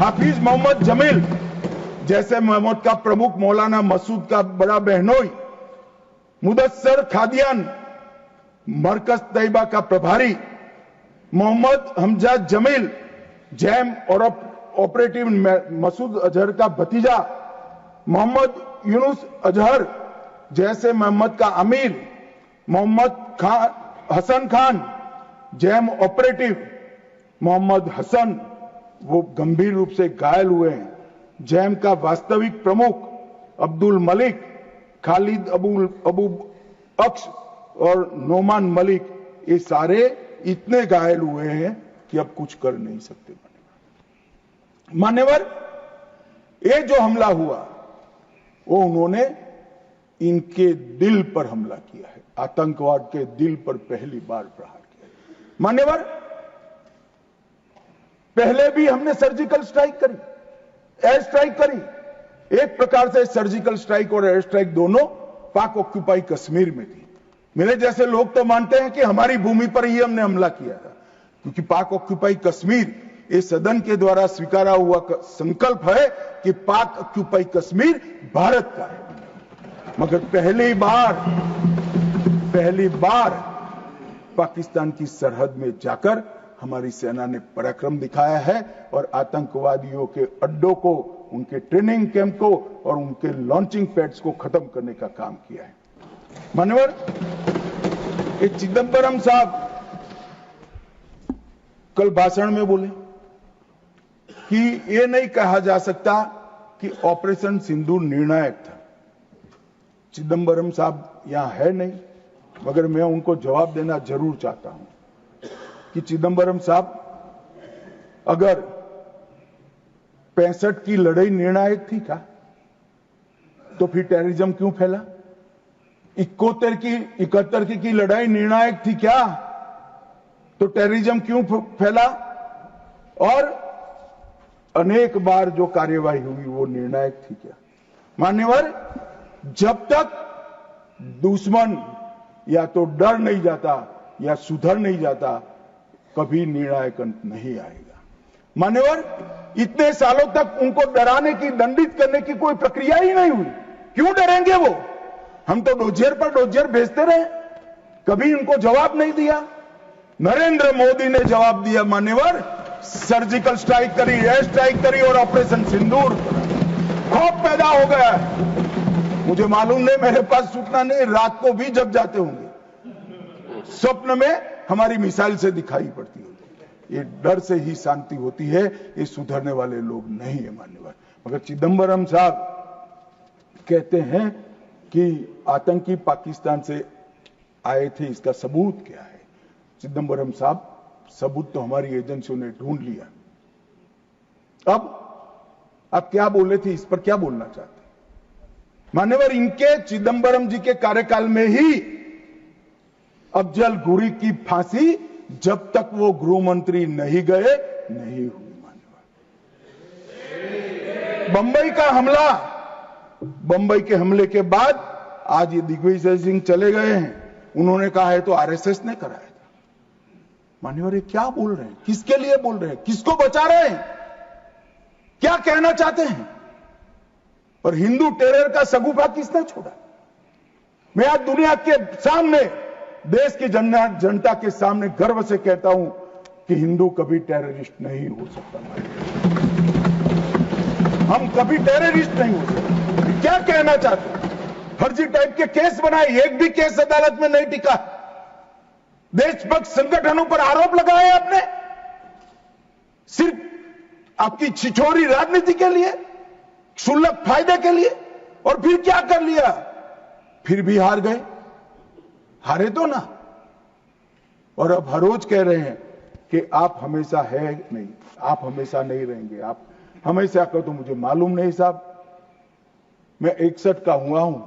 हाफिज मोहम्मद जमील जैसे मोहम्मद का प्रमुख, मौलाना मसूद का बड़ा बहनोई, मुदस्सर खादियान मरकज तैयबा का प्रभारी, मोहम्मद हमजा जमील जैम और ऑपरेटिव मसूद अजहर का भतीजा, मोहम्मद यूनुस अजहर जैसे मोहम्मद का अमीर, मोहम्मद हसन खान जैम ऑपरेटिव, मोहम्मद हसन वो गंभीर रूप से घायल हुए हैं, जैम का वास्तविक प्रमुख अब्दुल मलिक, खालिद अबू अक्स और नोमान मलिक, ये सारे इतने घायल हुए हैं कि अब कुछ कर नहीं सकते। मान्यवर, ये जो हमला हुआ वो उन्होंने इनके दिल पर हमला किया है, आतंकवाद के दिल पर पहली बार प्रहार किया है। मान्यवर, पहले भी हमने सर्जिकल स्ट्राइक करी, एयर स्ट्राइक करी। एक प्रकार से सर्जिकल स्ट्राइक और एयर स्ट्राइक दोनों पाक ऑक्यूपाई कश्मीर में थी। मेरे जैसे लोग तो मानते हैं कि हमारी भूमि पर ही हमने हमला किया था, क्योंकि पाक ऑक्यूपाई कश्मीर इस सदन के द्वारा स्वीकारा हुआ संकल्प है कि पाक ऑक्यूपाई कश्मीर भारत का है। मगर पहली बार पाकिस्तान की सरहद में जाकर हमारी सेना ने पराक्रम दिखाया है और आतंकवादियों के अड्डों को, उनके ट्रेनिंग कैंप को और उनके लॉन्चिंग पैड्स को खत्म करने का काम किया है। मान्यवर, ये चिदंबरम साहब कल भाषण में बोले कि ये नहीं कहा जा सकता कि ऑपरेशन सिंदूर निर्णायक था। चिदंबरम साहब यहां है नहीं, मगर मैं उनको जवाब देना जरूर चाहता हूं कि चिदंबरम साहब, अगर 65 की लड़ाई निर्णायक थी क्या, तो फिर टेररिज्म क्यों फैला? 71 की लड़ाई निर्णायक थी क्या, तो टेररिज्म क्यों फैला? और अनेक बार जो कार्यवाही हुई वो निर्णायक थी क्या? मान्यवर, जब तक दुश्मन या तो डर नहीं जाता या सुधर नहीं जाता, कभी निर्णायक अंत नहीं आएगा। मान्यवर, इतने सालों तक उनको डराने की, दंडित करने की कोई प्रक्रिया ही नहीं हुई। क्यों डरेंगे वो? हम तो डोजियर पर डोजियर भेजते रहे, कभी उनको जवाब नहीं दिया। नरेंद्र मोदी ने जवाब दिया। मान्यवर, सर्जिकल स्ट्राइक करी, एयर स्ट्राइक करी और ऑपरेशन सिंदूर। खौफ पैदा हो गया है। मुझे मालूम नहीं, मेरे पास सूचना नहीं, रात को भी जग जाते होंगे, स्वप्न में हमारी मिसाइल से दिखाई पड़ती होगी। ये डर से ही शांति होती है, ये सुधरने वाले लोग नहीं है। मान्यवर, मगर चिदंबरम साहब कहते हैं कि आतंकी पाकिस्तान से आए थे, इसका सबूत क्या है? चिदंबरम साहब, सबूत तो हमारी एजेंसियों ने ढूंढ लिया। अब आप क्या बोले थे, इस पर क्या बोलना चाहते हैं? मान्यवर, इनके चिदंबरम जी के कार्यकाल में ही अफजल गुरी की फांसी जब तक वो गृह मंत्री नहीं गए नहीं हुई। मान्यवर, बंबई का हमला, बंबई के हमले के बाद आज ये दिग्विजय सिंह चले गए हैं, उन्होंने कहा है तो आरएसएस ने कराया था। मान्यवर, ये क्या बोल रहे हैं, किसके लिए बोल रहे हैं, किसको बचा रहे हैं, क्या कहना चाहते हैं? और हिंदू टेरर का सगुफा किसने छोड़ा? मैं आज दुनिया के सामने, देश की जनता के सामने गर्व से कहता हूं कि हिंदू कभी टेररिस्ट नहीं हो सकता। हम कभी टेररिस्ट नहीं हो सकते। क्या कहना चाहते हैं? फर्जी टाइप के केस बनाए, एक भी केस अदालत में नहीं टिका। देशभक्त संगठनों पर आरोप लगाए आपने, सिर्फ आपकी छिछोरी राजनीति के लिए, क्षुल्लक फायदे के लिए। और फिर क्या कर लिया? फिर भी हार गए। हारे तो ना। और अब हर रोज कह रहे हैं कि आप हमेशा है नहीं, आप हमेशा नहीं रहेंगे, आप हमेशा का तो मुझे मालूम नहीं साहब। मैं 61 का हुआ हूं,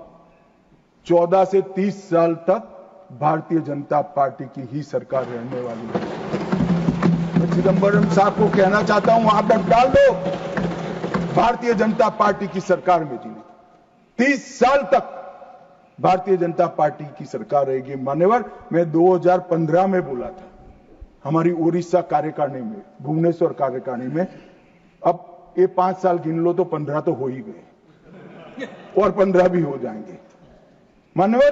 14 से 30 साल तक भारतीय जनता पार्टी की ही सरकार रहने वाली है। मैं चिदंबरम साहब को कहना चाहता हूं, आप वोट डाल दो, भारतीय जनता पार्टी की सरकार में जीने 30 साल तक भारतीय जनता पार्टी की सरकार रहेगी। मान्यवर, मैं 2015 में बोला था हमारी उड़ीसा कार्यकारिणी में, भुवनेश्वर कार्यकारिणी में। अब ये 5 साल गिन लो तो 15 तो हो ही गए और 15 भी हो जाएंगे। मान्यवर,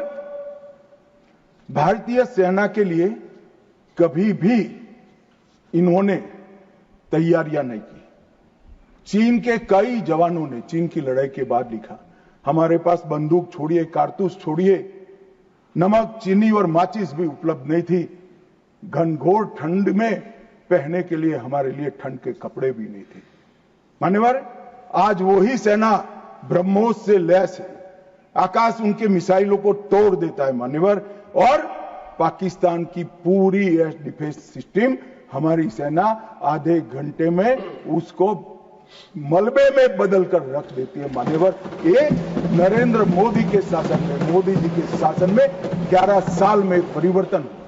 भारतीय सेना के लिए कभी भी इन्होंने तैयारियां नहीं की। चीन के कई जवानों ने चीन की लड़ाई के बाद लिखा, हमारे पास बंदूक छोड़िए, कारतूस छोड़िए, नमक, चीनी और माचिस भी उपलब्ध नहीं थी। घनघोर ठंड में पहनने के लिए हमारे लिए ठंड के कपड़े भी नहीं थे। मान्यवर, आज वही सेना ब्रह्मोस से लैस है, आकाश उनके मिसाइलों को तोड़ देता है। मान्यवर, और पाकिस्तान की पूरी एयर डिफेंस सिस्टम हमारी सेना आधे घंटे में उसको मलबे में बदलकर रख देती है। मान्यवर, ये नरेंद्र मोदी के शासन में, मोदी जी के शासन में 11 साल में परिवर्तन हुआ।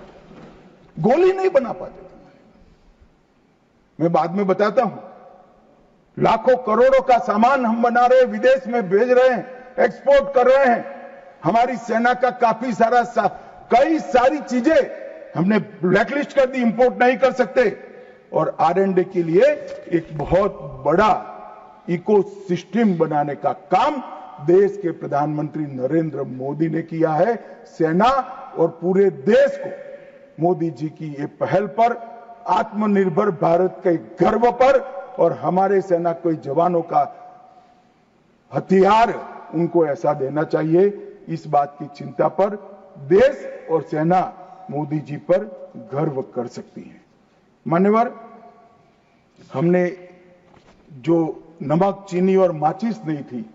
गोली नहीं बना पाते थे। मैं बाद में बताता हूं, लाखों करोड़ों का सामान हम बना रहे हैं, विदेश में भेज रहे हैं, एक्सपोर्ट कर रहे हैं। हमारी सेना का काफी सारा कई सारी चीजें हमने ब्लैकलिस्ट कर दी, इंपोर्ट नहीं कर सकते। और R&D के लिए एक बहुत बड़ा इकोसिस्टम बनाने का काम देश के प्रधानमंत्री नरेंद्र मोदी ने किया है। सेना और पूरे देश को मोदी जी की ये पहल पर, आत्मनिर्भर भारत के गर्व पर और हमारे सेना के जवानों का हथियार उनको ऐसा देना चाहिए, इस बात की चिंता पर देश और सेना मोदी जी पर गर्व कर सकती है। मान्यवर, हमने जो नमक, चीनी और माचिस नहीं थी,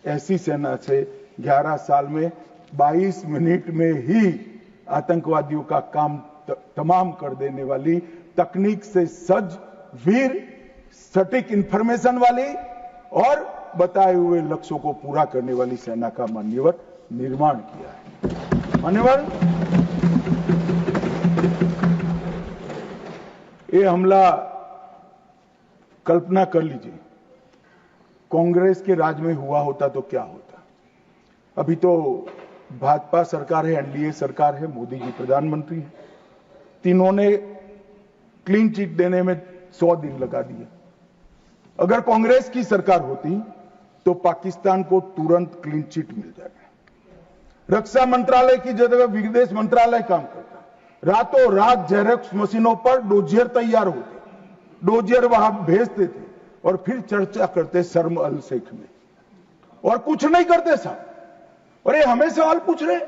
ऐसी सेना से 11 साल में 22 मिनट में ही आतंकवादियों का काम तमाम कर देने वाली, तकनीक से सज्ज, वीर, सटीक इंफॉर्मेशन वाली और बताए हुए लक्ष्यों को पूरा करने वाली सेना का मान्यवर निर्माण किया है। मान्यवर, ये हमला कल्पना कर लीजिए, कांग्रेस के राज में हुआ होता तो क्या होता। अभी तो भाजपा सरकार है, एनडीए सरकार है, मोदी जी प्रधानमंत्री है, तीनों ने क्लीन चिट देने में 100 दिन लगा दिए। अगर कांग्रेस की सरकार होती तो पाकिस्तान को तुरंत क्लीन चिट मिल जाएगा। रक्षा मंत्रालय की जगह विदेश मंत्रालय काम करता, रातों रात जेरोक्स मशीनों पर डोजियर तैयार होते, डोजियर वहां भेजते थे और फिर चर्चा करते शर्म अल शेख में, और कुछ नहीं करते साहब। और ये हमें सवाल पूछ रहे,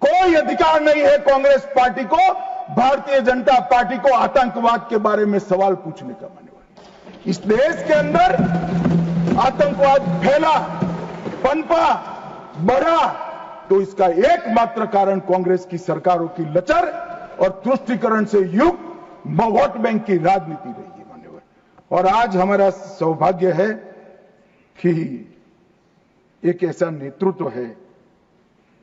कोई अधिकार नहीं है कांग्रेस पार्टी को, भारतीय जनता पार्टी को आतंकवाद के बारे में सवाल पूछने का। मान्यवर, इस देश के अंदर आतंकवाद फैला, पनपा, बढ़ा, तो इसका एकमात्र कारण कांग्रेस की सरकारों की लचर और तुष्टीकरण से युक्त वोट बैंक की राजनीति रही है। मान्यवर, और आज हमारा सौभाग्य है कि एक ऐसा नेतृत्व है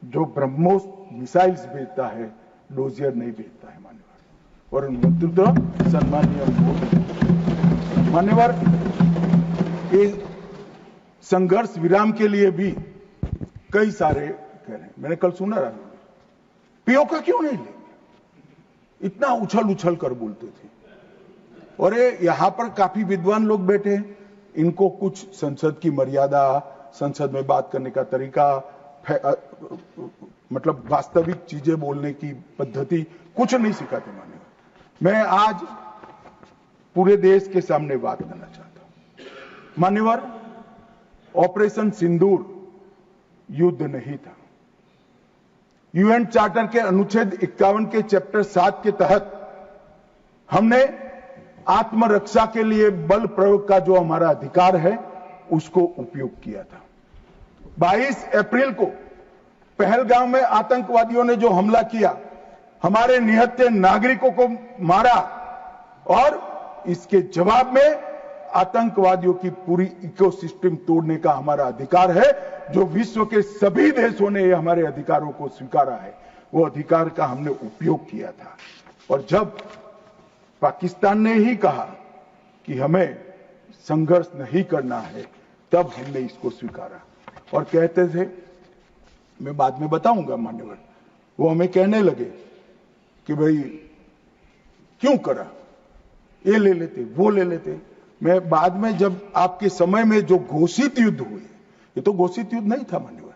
जो ब्रह्मोस मिसाइल्स भेजता है, डोजियर नहीं भेजता है मान्यवर, और नेतृत्व सम्मानीय मोदी। मान्यवर, ये संघर्ष विराम के लिए भी कई सारे कह रहे हैं। मैंने कल सुना रहा, पीओ का क्यों नहीं लेंगे, इतना उछल उछल कर बोलते थे। और ये यहां पर काफी विद्वान लोग बैठे हैं, इनको कुछ संसद की मर्यादा, संसद में बात करने का तरीका, मतलब वास्तविक चीजें बोलने की पद्धति कुछ नहीं सिखाते मान्यवर। मैं आज पूरे देश के सामने बात करना चाहता हूं मान्यवर। ऑपरेशन सिंदूर युद्ध नहीं था। यूएन चार्टर के अनुच्छेद 51 के चैप्टर 7 के तहत हमने आत्मरक्षा के लिए बल प्रयोग का जो हमारा अधिकार है उसको उपयोग किया था। 22 अप्रैल को पहलगाम में आतंकवादियों ने जो हमला किया, हमारे निहत्थे नागरिकों को मारा, और इसके जवाब में आतंकवादियों की पूरी इकोसिस्टम तोड़ने का हमारा अधिकार है, जो विश्व के सभी देशों ने हमारे अधिकारों को स्वीकारा है। वो अधिकार का हमने उपयोग किया था। और जब पाकिस्तान ने ही कहा कि हमें संघर्ष नहीं करना है, तब हमने इसको स्वीकारा। और कहते थे, मैं बाद में बताऊंगा मान्यवर, वो हमें कहने लगे कि भाई क्यों करा, ये ले लेते वो ले लेते। मैं बाद में जब आपके समय में जो घोषित युद्ध हुए, ये तो घोषित युद्ध नहीं था मान्यवर,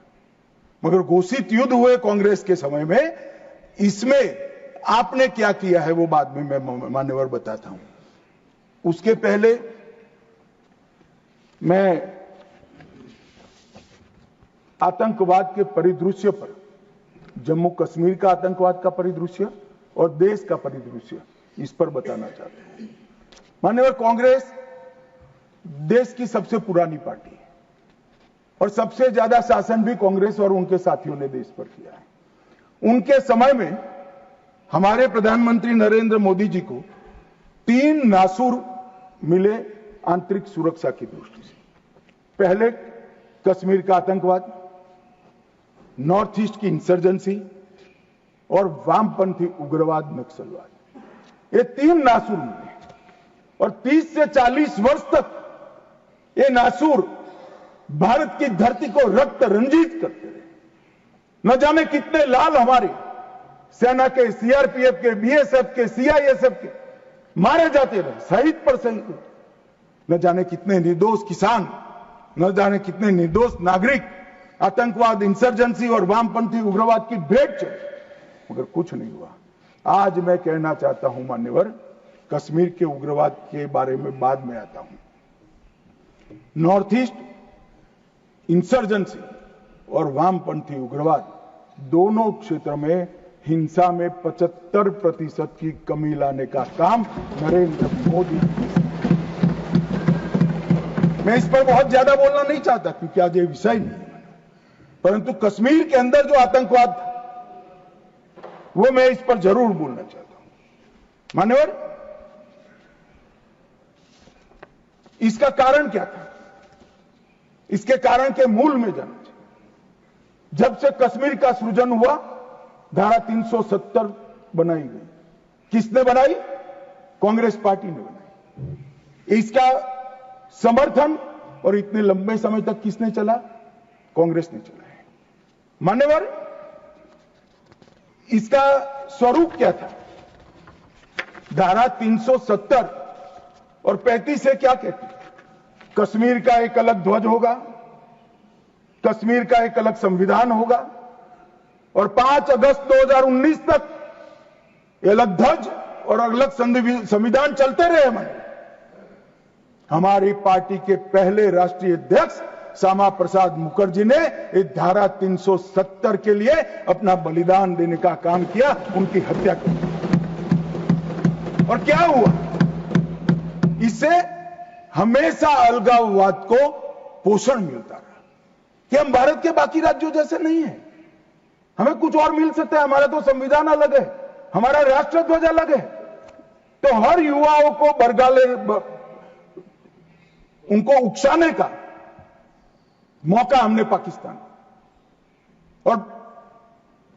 मगर घोषित युद्ध हुए कांग्रेस के समय में, इसमें आपने क्या किया है वो बाद में मैं मान्यवर बताता हूं। उसके पहले मैं आतंकवाद के परिदृश्य पर, जम्मू कश्मीर का आतंकवाद का परिदृश्य और देश का परिदृश्य, इस पर बताना चाहता हूं मान्यवर। कांग्रेस देश की सबसे पुरानी पार्टी है और सबसे ज्यादा शासन भी कांग्रेस और उनके साथियों ने देश पर किया है। उनके समय में हमारे प्रधानमंत्री नरेंद्र मोदी जी को 3 नासूर मिले आंतरिक सुरक्षा की दृष्टि से। पहले कश्मीर का आतंकवाद, नॉर्थ ईस्ट की इंसर्जेंसी और वामपंथी उग्रवाद, नक्सलवाद, ये 3 नासूर मिले। और 30 से 40 वर्ष तक ये नासूर भारत की धरती को रक्त रंजित करते रहे। न जाने कितने लाल हमारे सेना के, सीआरपीएफ के, बीएसएफ के, सीआईएसएफ के मारे जाते रहे, शहीद पर शहीद। न जाने कितने निर्दोष किसान, न जाने कितने निर्दोष नागरिक आतंकवाद, इंसर्जेंसी और वामपंथी उग्रवाद की भेंट चढ़े, मगर कुछ नहीं हुआ। आज मैं कहना चाहता हूं मान्यवर, कश्मीर के उग्रवाद के बारे में बाद में आता हूं। नॉर्थ ईस्ट इंसर्जेंसी और वामपंथी उग्रवाद दोनों क्षेत्र में हिंसा में 75% की कमी लाने का काम नरेंद्र मोदी। मैं इस पर बहुत ज्यादा बोलना नहीं चाहता क्योंकि आज ये विषय नहीं है, परंतु कश्मीर के अंदर जो आतंकवाद था वो मैं इस पर जरूर बोलना चाहता हूं मान्यवर। इसका कारण क्या था, इसके कारण के मूल में जाना चाहिए। जब से कश्मीर का सृजन हुआ, धारा 370 बनाई गई। किसने बनाई? कांग्रेस पार्टी ने बनाई। इसका समर्थन और इतने लंबे समय तक किसने चला? कांग्रेस ने चला है मान्यवर। इसका स्वरूप क्या था? धारा 370 और 35 से क्या कहती? कश्मीर का एक अलग ध्वज होगा, कश्मीर का एक अलग संविधान होगा, और 5 अगस्त 2019 तक ये अलग ध्वज और अलग संविधान चलते रहे। हमारी पार्टी के पहले राष्ट्रीय अध्यक्ष श्यामा प्रसाद मुखर्जी ने इस धारा 370 के लिए अपना बलिदान देने का काम किया, उनकी हत्या कर दी। और क्या हुआ? इससे हमेशा अलगाववाद को पोषण मिलता रहा कि हम भारत के बाकी राज्यों जैसे नहीं है, हमें कुछ और मिल सकता है, हमारा तो संविधान अलग है, हमारा राष्ट्रध्वज अलग है। तो हर युवाओं को बरगाले उनको उकसाने का मौका हमने पाकिस्तान और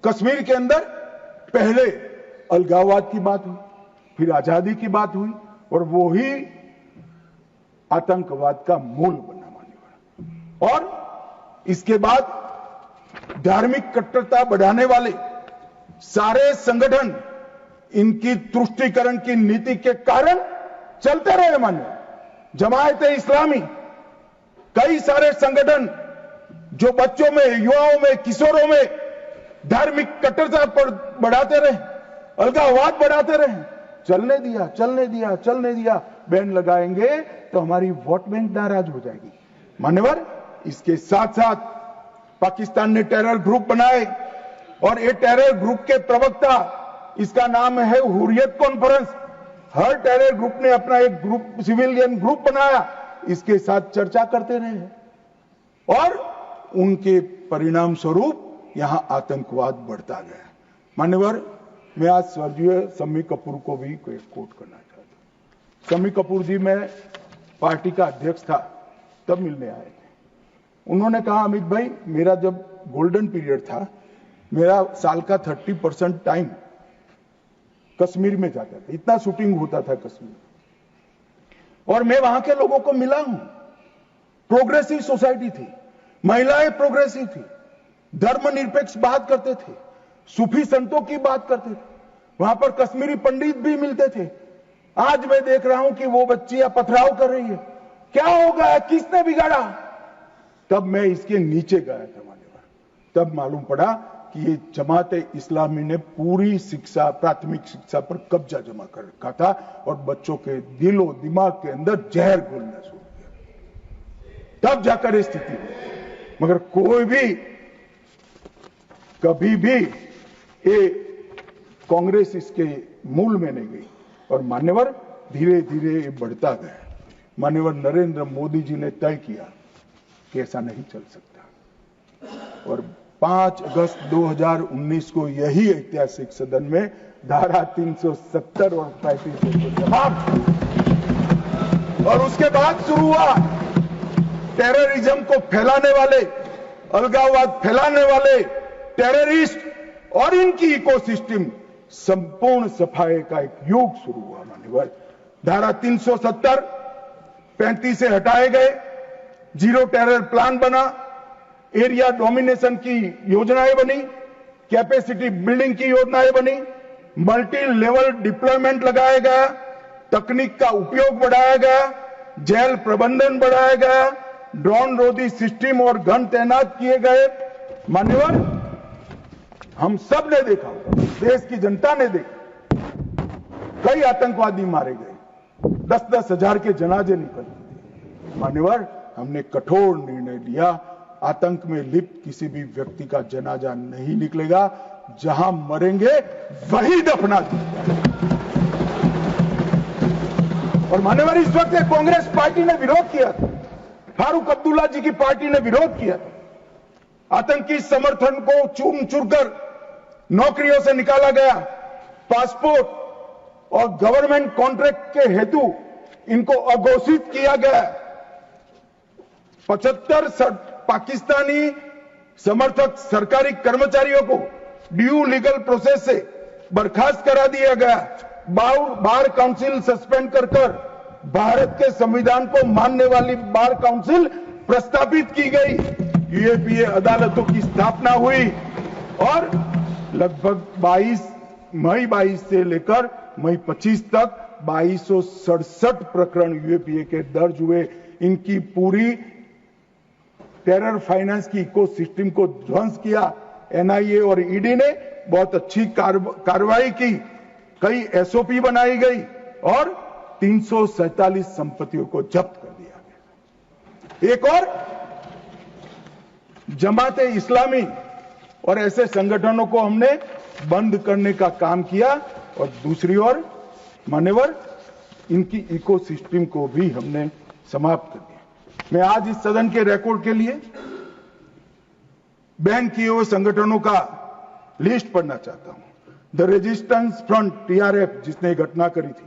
कश्मीर के अंदर पहले अलगाववाद की बात हुई, फिर आजादी की बात हुई और वो ही आतंकवाद का मूल बना मान्यवर। और इसके बाद धार्मिक कट्टरता बढ़ाने वाले सारे संगठन इनकी तुष्टीकरण की नीति के कारण चलते रहे मान्यवर। जमायते इस्लामी, कई सारे संगठन जो बच्चों में, युवाओं में, किशोरों में धार्मिक कट्टरता पर बढ़ाते रहे, अलगाववाद बढ़ाते रहे, चलने दिया चलने दिया चलने दिया। बैन लगाएंगे तो हमारी वोट बैंक नाराज हो जाएगी मान्यवर। इसके साथ साथ पाकिस्तान ने टेरर ग्रुप बनाए और ये टेरर ग्रुप के प्रवक्ता, इसका नाम है हुर्रियत कॉन्फ्रेंस। हर टेरर ग्रुप ने अपना एक ग्रुप, सिविलियन ग्रुप बनाया, इसके साथ चर्चा करते रहे और उनके परिणाम स्वरूप यहां आतंकवाद बढ़ता गया मान्यवर। मैं आज स्वर्गीय शम्मी कपूर को भी कोट करना चाहता हूं। शम्मी कपूर जी, मैं पार्टी का अध्यक्ष था तब मिलने आए थे। उन्होंने कहा, अमित भाई, मेरा जब गोल्डन पीरियड था, मेरा साल का 30% टाइम कश्मीर में जाता था, इतना शूटिंग होता था कश्मीर। और मैं वहां के लोगों को मिला हूं। प्रोग्रेसिव सोसाइटी थी, महिलाएं प्रोग्रेसिव थी, धर्मनिरपेक्ष बात करते थे, सूफी संतों की बात करते थे, वहां पर कश्मीरी पंडित भी मिलते थे। आज मैं देख रहा हूं कि वो बच्चियां पथराव कर रही है। क्या हो गया, किसने बिगाड़ा? तब मैं इसके नीचे गया था मान्यवर, तब मालूम पड़ा कि ये जमाते इस्लामी ने पूरी शिक्षा, प्राथमिक शिक्षा पर कब्जा जमा कर रखा था और बच्चों के दिलो दिमाग के अंदर जहर घोलना शुरू किया। तब जाकर ये स्थिति हुई। मगर कोई भी कभी भी ये कांग्रेस इसके मूल में नहीं गई और मान्यवर धीरे धीरे ये बढ़ता गया। मान्यवर नरेंद्र मोदी जी ने तय किया कि ऐसा नहीं चल सकता और 5 अगस्त 2019 को यही ऐतिहासिक सदन में धारा 370 और 35 को समाप्त, और उसके बाद शुरू हुआ टेररिज्म को फैलाने वाले, अलगाववाद फैलाने वाले टेररिस्ट और इनकी इकोसिस्टम संपूर्ण सफाई का एक युग शुरू हुआ मान्यवर। धारा 370 35 से हटाए गए, जीरो टेरर प्लान बना, एरिया डोमिनेशन की योजनाएं बनी, कैपेसिटी बिल्डिंग की योजनाएं बनी, मल्टी लेवल डिप्लॉयमेंट लगाया गया, तकनीक का उपयोग बढ़ाया गया, जेल प्रबंधन बढ़ाया गया, ड्रोन रोधी सिस्टम और गन तैनात किए गए मान्यवर। हम सब ने देखा, देश की जनता ने देखा, कई आतंकवादी मारे गए, 10-10 हजार के जनाजे निकले मान्यवर। हमने कठोर निर्णय लिया, आतंक में लिप्त किसी भी व्यक्ति का जनाजा नहीं निकलेगा, जहां मरेंगे वही दफना दिया। और मान्यवर, इस वक्त कांग्रेस पार्टी ने विरोध किया था, फारूक अब्दुल्ला जी की पार्टी ने विरोध किया था। आतंकी समर्थन को चूर चूर कर नौकरियों से निकाला गया, पासपोर्ट और गवर्नमेंट कॉन्ट्रैक्ट के हेतु इनको अघोषित किया गया। 75 पाकिस्तानी समर्थक सरकारी कर्मचारियों को ड्यू लीगल प्रोसेस से बर्खास्त करा दिया गया। बार काउंसिल सस्पेंड कर भारत के संविधान को मानने वाली बार काउंसिल प्रस्तावित की गई। यूएपीए अदालतों की स्थापना हुई और लगभग मई 22 से लेकर मई 25 तक 2267 प्रकरण यूएपीए के दर्ज हुए। इनकी पूरी टेरर फाइनेंस की इकोसिस्टम को ध्वंस किया। एनआईए और ईडी ने बहुत अच्छी कार्रवाई की, कई एसओपी बनाई गई और 347 संपत्तियों को जब्त कर दिया गया। एक और जमाते इस्लामी और ऐसे संगठनों को हमने बंद करने का काम किया और दूसरी ओर मान्यवर इनकी इकोसिस्टम को भी हमने समाप्त कर दिया। मैं आज इस सदन के रिकॉर्ड के लिए बैन किए हुए संगठनों का लिस्ट पढ़ना चाहता हूं। द रेजिस्टेंस फ्रंट टीआरएफ, जिसने घटना करी थी,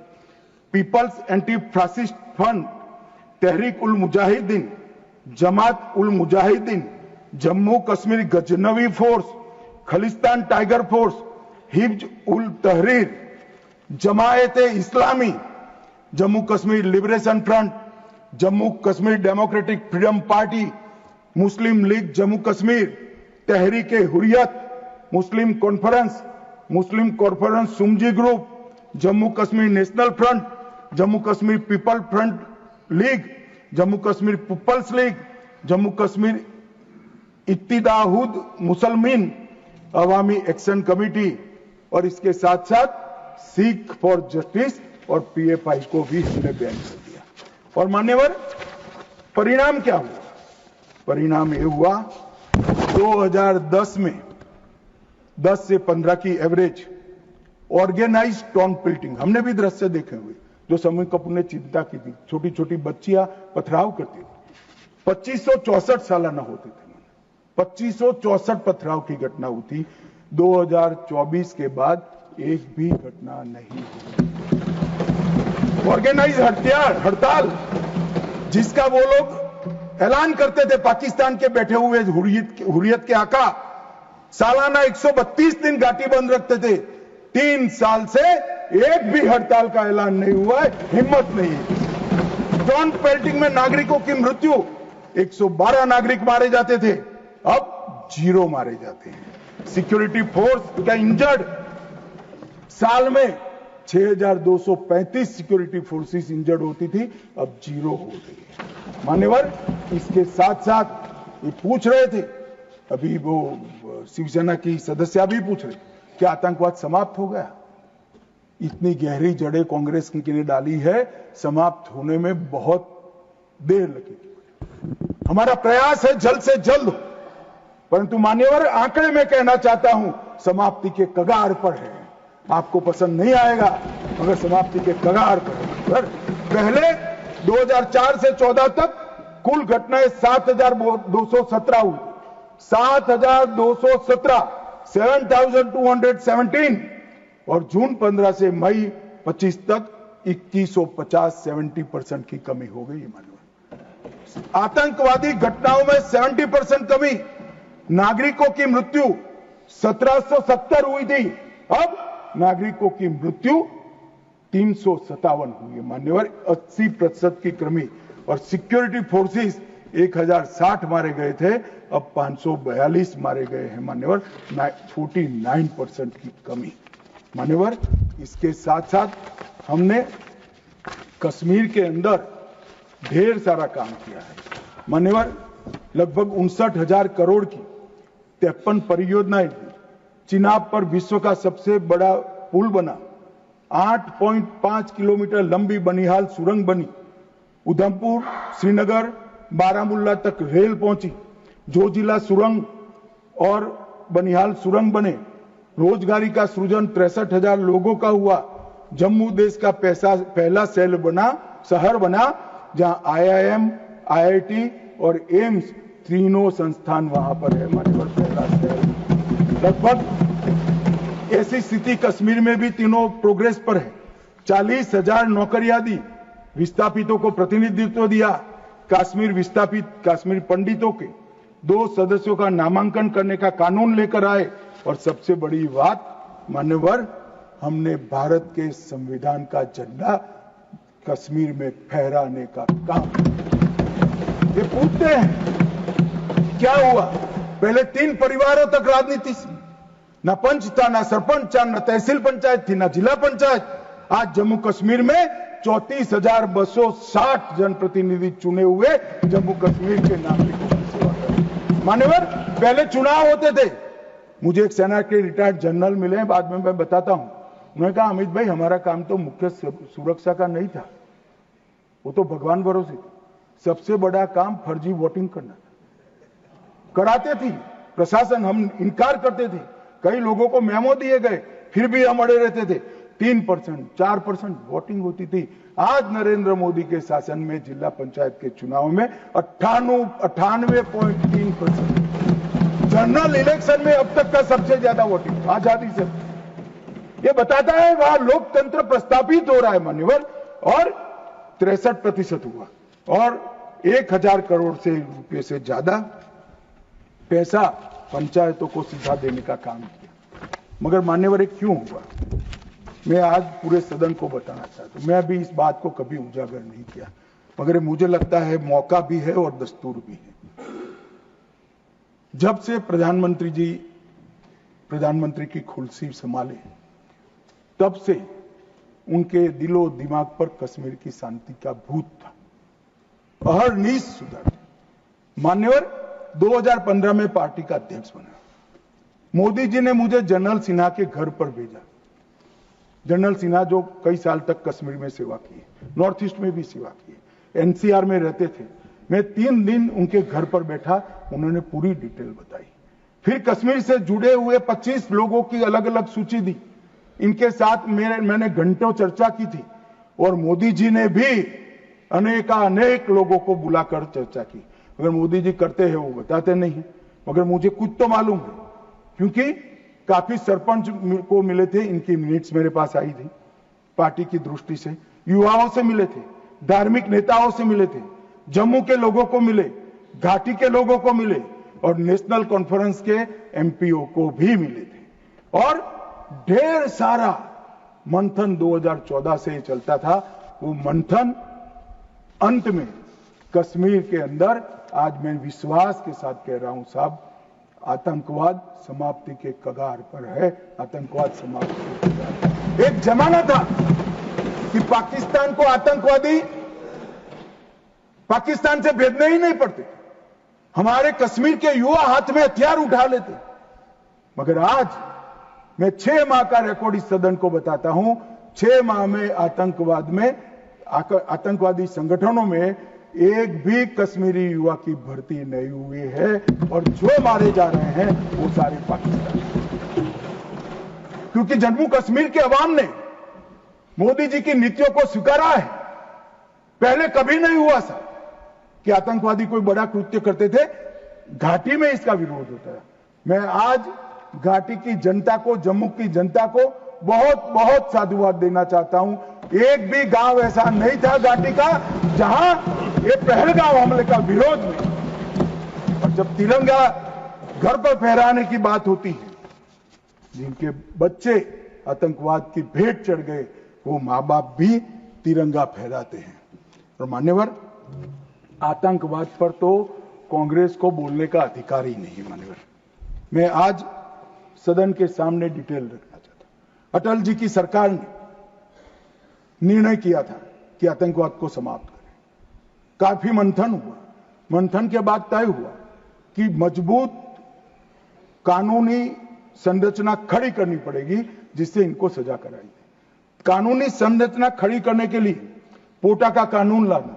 peoples anti fascist front Tehreek ul Mujahideen, Jamaat ul Mujahideen, Jammu Kashmir Ghaznavi force, Khalistan tiger force, हिब्ज ul Tahrir, Jamaat Islami, Jammu Kashmir liberation front, Jammu Kashmir democratic freedom party, Muslim league Jammu Kashmir, Tehreek Hurriyat, Muslim conference Sumji group, Jammu Kashmir national front, Jammu Kashmir people front league, Jammu Kashmir peoples league, Jammu Kashmir Ittehad Musalman Awami action committee, और इसके साथ साथ सिख फॉर जस्टिस और पीएफआई को भी हमने बैन कर दिया। और मान्यवर, परिणाम क्या हुआ? परिणाम ये हुआ 2010 में 10 से 15 की एवरेज ऑर्गेनाइज टाउन प्लिटिंग, हमने भी दृश्य देखे हुए जो समय कपूर ने चिंता की थी, छोटी छोटी बच्चियां पथराव करती थी, 2564 सालाना होते थे, 2564 पथराव की घटना हुई थी। 2024 के बाद एक भी घटना नहीं हुई। ऑर्गेनाइज हड़ताल जिसका वो लोग ऐलान करते थे, पाकिस्तान के बैठे हुए हुर्रियत के आका सालाना 132 दिन घाटी बंद रखते थे। 3 साल से एक भी हड़ताल का ऐलान नहीं हुआ है, हिम्मत नहीं है। टाउन पेल्टिंग में नागरिकों की मृत्यु, 112 नागरिक मारे जाते थे, अब 0 मारे जाते हैं। सिक्योरिटी फोर्स का इंजर्ड, साल में 6235 सिक्योरिटी फोर्सेस इंजर्ड होती थी, अब 0 हो गई है। मान्यवर, इसके साथ साथ ये पूछ रहे थे, अभी वो शिवसेना की सदस्य भी पूछ रहे, क्या आतंकवाद समाप्त हो गया? इतनी गहरी जड़ें कांग्रेस ने डाली है, समाप्त होने में बहुत देर लगेगी। हमारा प्रयास है जल्द से जल्द, परंतु मान्यवर, आंकड़े में कहना चाहता हूं, समाप्ति के कगार पर है। आपको पसंद नहीं आएगा, मगर समाप्ति के कगार पर है। पहले 2004 से 14 तक कुल घटनाएं 7217 हुई, 7217, 7217, और जून 15 से मई 25 तक 2150, 70% की कमी हो गई। मानव, आतंकवादी घटनाओं में 70% कमी, नागरिकों की मृत्यु 1770 हुई थी, अब नागरिकों की मृत्यु 357 हुई है। मान्यवर, 80% की कमी। और सिक्योरिटी फोर्सेस 1060 मारे गए थे, अब 542 मारे गए हैं। मान्यवर, 49% की कमी। मान्यवर, इसके साथ साथ हमने कश्मीर के अंदर ढेर सारा काम किया है। मान्यवर, लगभग 59,000 करोड़ की 53 परियोजनाएं, चिनाब पर विश्व का सबसे बड़ा पुल बना, 8.5 किलोमीटर लंबी बनिहाल सुरंग बनी, उधमपुर, श्रीनगर, बारामुल्ला तक रेल पहुंची, जोजिला सुरंग और बनिहाल सुरंग बने, रोजगारी का सृजन 63,000 लोगों का हुआ, जम्मू देश का पहला शहर बना जहां IIM, IIT और एम्स तीनों संस्थान वहां पर है। मान्यवर, पहला शहर। लगभग ऐसी स्थिति कश्मीर में भी तीनों प्रोग्रेस पर है। 40,000 नौकरियां दी, विस्थापितों को प्रतिनिधित्व दिया, कश्मीर विस्थापित कश्मीर पंडितों के 2 सदस्यों का नामांकन करने का कानून लेकर आए, और सबसे बड़ी बात मान्यवर, हमने भारत के संविधान का झंडा कश्मीर में फहराने का काम। ये पूछते हैं क्या हुआ? पहले 3 परिवारों तक राजनीति, न पंच था, न सरपंच था, न तहसील पंचायत थी, न जिला पंचायत। आज जम्मू कश्मीर में 34,260 जनप्रतिनिधि चुने हुए जम्मू कश्मीर के नागरिकों की सेवा करें। मान्यवर, पहले चुनाव होते थे। मुझे एक सेना के रिटायर्ड जनरल मिले, बाद में मैं बताता हूं। उन्होंने कहा, अमित भाई, हमारा काम तो मुख्य सुरक्षा का नहीं था, वो तो भगवान भरोसे था। सबसे बड़ा काम फर्जी वोटिंग करना था। कराते थी प्रशासन, हम इनकार करते थे। कई लोगों को मेमो दिए गए, फिर भी हम अड़े रहते थे। 3%, 4% वोटिंग होती थी। आज नरेंद्र मोदी के शासन में जिला पंचायत के चुनाव में 98.3%। जनरल इलेक्शन में अब तक का सबसे ज्यादा वोटिंग आजादी से। ये बताता है वहां लोकतंत्र प्रस्थापित हो रहा है। मान्यवर, और 63% हुआ। और 1000 करोड़ से रुपये से ज्यादा पैसा पंचायतों को सीधा देने का काम किया। मगर मान्यवर क्यों हुआ, मैं आज पूरे सदन को बताना चाहता हूं। मैं भी इस बात को कभी उजागर नहीं किया, मगर मुझे लगता है मौका भी है और दस्तूर भी है। जब से प्रधानमंत्री जी प्रधानमंत्री की कुर्सी संभाले, तब से उनके दिलो दिमाग पर कश्मीर की शांति का भूत था, अहरनिश सुधर। मान्यवर 2015 में पार्टी का अध्यक्ष बना, मोदी जी ने मुझे जनरल सिन्हा के घर पर भेजा। जनरल सिन्हा जो कई साल तक कश्मीर में सेवा की, नॉर्थ ईस्ट में भी सेवा की, एनसीआर में रहते थे। मैं 3 दिन उनके घर पर बैठा, उन्होंने पूरी डिटेल बताई। फिर कश्मीर से जुड़े हुए 25 लोगों की अलग अलग सूची दी, इनके साथ मैंने घंटों चर्चा की थी। और मोदी जी ने भी अनेक लोगों को बुलाकर चर्चा की। अगर मोदी जी करते हैं वो बताते नहीं, मगर मुझे कुछ तो मालूम है, क्योंकि काफी सरपंच को मिले थे, इनकी मिनट्स मेरे पास आई थी। पार्टी की दृष्टि से युवाओं से मिले थे, धार्मिक नेताओं से मिले थे, जम्मू के लोगों को मिले, घाटी के लोगों को मिले और नेशनल कॉन्फ्रेंस के एमपीओ को भी मिले थे। और ढेर सारा मंथन 2014 से चलता था। वो मंथन अंत में कश्मीर के अंदर, आज मैं विश्वास के साथ कह रहा हूं साहब, आतंकवाद समाप्ति के कगार पर है। आतंकवाद समाप्ति के कगार पर। एक जमाना था कि पाकिस्तान को आतंकवादी पाकिस्तान से भेजने ही नहीं पड़ते, हमारे कश्मीर के युवा हाथ में हथियार उठा लेते। मगर आज मैं 6 माह का रिकॉर्ड इस सदन को बताता हूं। 6 माह में आतंकवादी संगठनों में एक भी कश्मीरी युवा की भर्ती नहीं हुई है, और जो मारे जा रहे हैं वो सारे पाकिस्तानी। क्योंकि जम्मू कश्मीर के अवाम ने मोदी जी की नीतियों को स्वीकारा है। पहले कभी नहीं हुआ सर कि आतंकवादी कोई बड़ा कृत्य करते थे, घाटी में इसका विरोध होता है। मैं आज घाटी की जनता को, जम्मू की जनता को बहुत बहुत साधुवाद देना चाहता हूं। एक भी गांव ऐसा नहीं था घाटी का जहां ये पहलगाम हमले का विरोध नहीं। और जब तिरंगा घर पर फहराने की बात होती है, जिनके बच्चे आतंकवाद की भेंट चढ़ गए, वो मां बाप भी तिरंगा फहराते हैं। और मान्यवर, आतंकवाद पर तो कांग्रेस को बोलने का अधिकार ही नहीं। मान्यवर, मैं आज सदन के सामने डिटेल रखना चाहता हूं। अटल जी की सरकार ने निर्णय किया था कि आतंकवाद को समाप्त करें। काफी मंथन हुआ, मंथन के बाद तय हुआ कि मजबूत कानूनी संरचना खड़ी करनी पड़ेगी जिससे इनको सजा कराई जाए। कानूनी संरचना खड़ी करने के लिए पोटा का कानून लाना,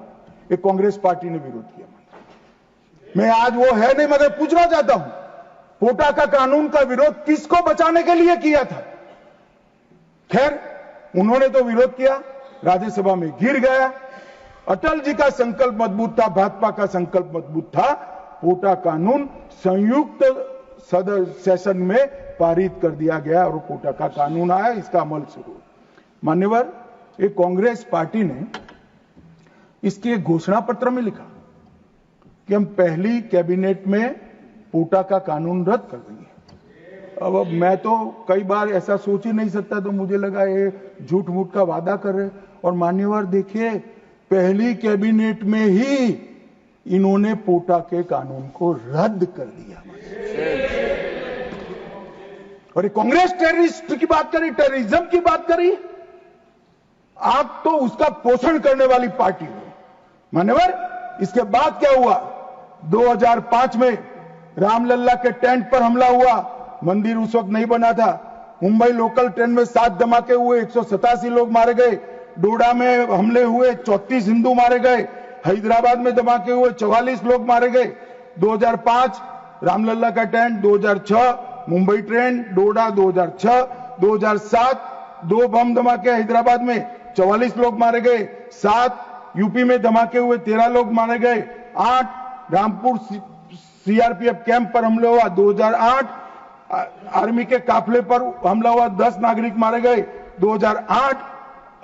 एक कांग्रेस पार्टी ने विरोध किया। मैं आज वो है नहीं, मगर पूछना चाहता हूं, पोटा का कानून का विरोध किसको बचाने के लिए किया था? खैर, उन्होंने तो विरोध किया, राज्यसभा में गिर गया। अटल जी का संकल्प मजबूत था, भाजपा का संकल्प मजबूत था। पोटा कानून संयुक्त सेशन में पारित कर दिया गया और पोटा का कानून आया, इसका अमल शुरू। मान्यवर, एक कांग्रेस पार्टी ने इसके घोषणा पत्र में लिखा कि हम पहली कैबिनेट में पोटा का कानून रद्द कर देंगे। अब मैं तो कई बार ऐसा सोच ही नहीं सकता, तो मुझे लगा ये झूठ मूठ का वादा कर रहे। और मान्यवर देखिए, पहली कैबिनेट में ही इन्होंने पोटा के कानून को रद्द कर दिया। और कांग्रेस टेररिस्ट की बात करी, टेररिज्म की बात करी, आप तो उसका पोषण करने वाली पार्टी हो। मान्यवर, इसके बाद क्या हुआ? 2005 में रामलल्ला के टेंट पर हमला हुआ। मंदिर उस वक्त नहीं बना था। मुंबई लोकल ट्रेन में 7 धमाके हुए, 187 लोग मारे गए। डोडा में हमले हुए, 34 हिंदू मारे गए। हैदराबाद में धमाके हुए, 44 लोग मारे गए। 2005 रामलल्ला का टेंट, 2006 मुंबई ट्रेन, डोडा 2006, 2007 2 बम धमाके हैदराबाद में, 44 लोग मारे गए। 7 यूपी में धमाके हुए, 13 लोग मारे गए। 8 रामपुर सीआरपीएफ कैंप पर हमला हुआ। 2008 आर्मी के काफिले पर हमला हुआ, 10 नागरिक मारे गए। 2008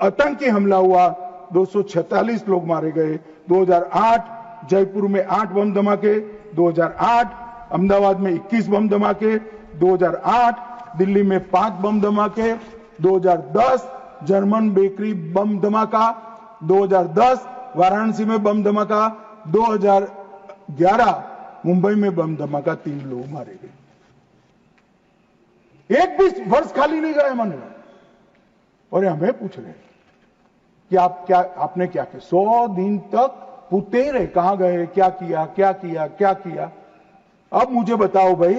आतंकी हमला हुआ, 246 लोग मारे गए। 2008 जयपुर में 8 बम धमाके, 2008 अहमदाबाद में 21 बम धमाके, 2008 दिल्ली में 5 बम धमाके, 2010 जर्मन बेकरी बम धमाका, 2010 वाराणसी में बम धमाका, 2011 मुंबई में बम धमाका, 3 लोग मारे गए। एक भी वर्ष खाली नहीं गए मन में। और हमें पूछ रहे कि आपने क्या किया? 100 दिन तक पूछते ही रहे, कहां गए, क्या किया, क्या किया, क्या किया। अब मुझे बताओ भाई,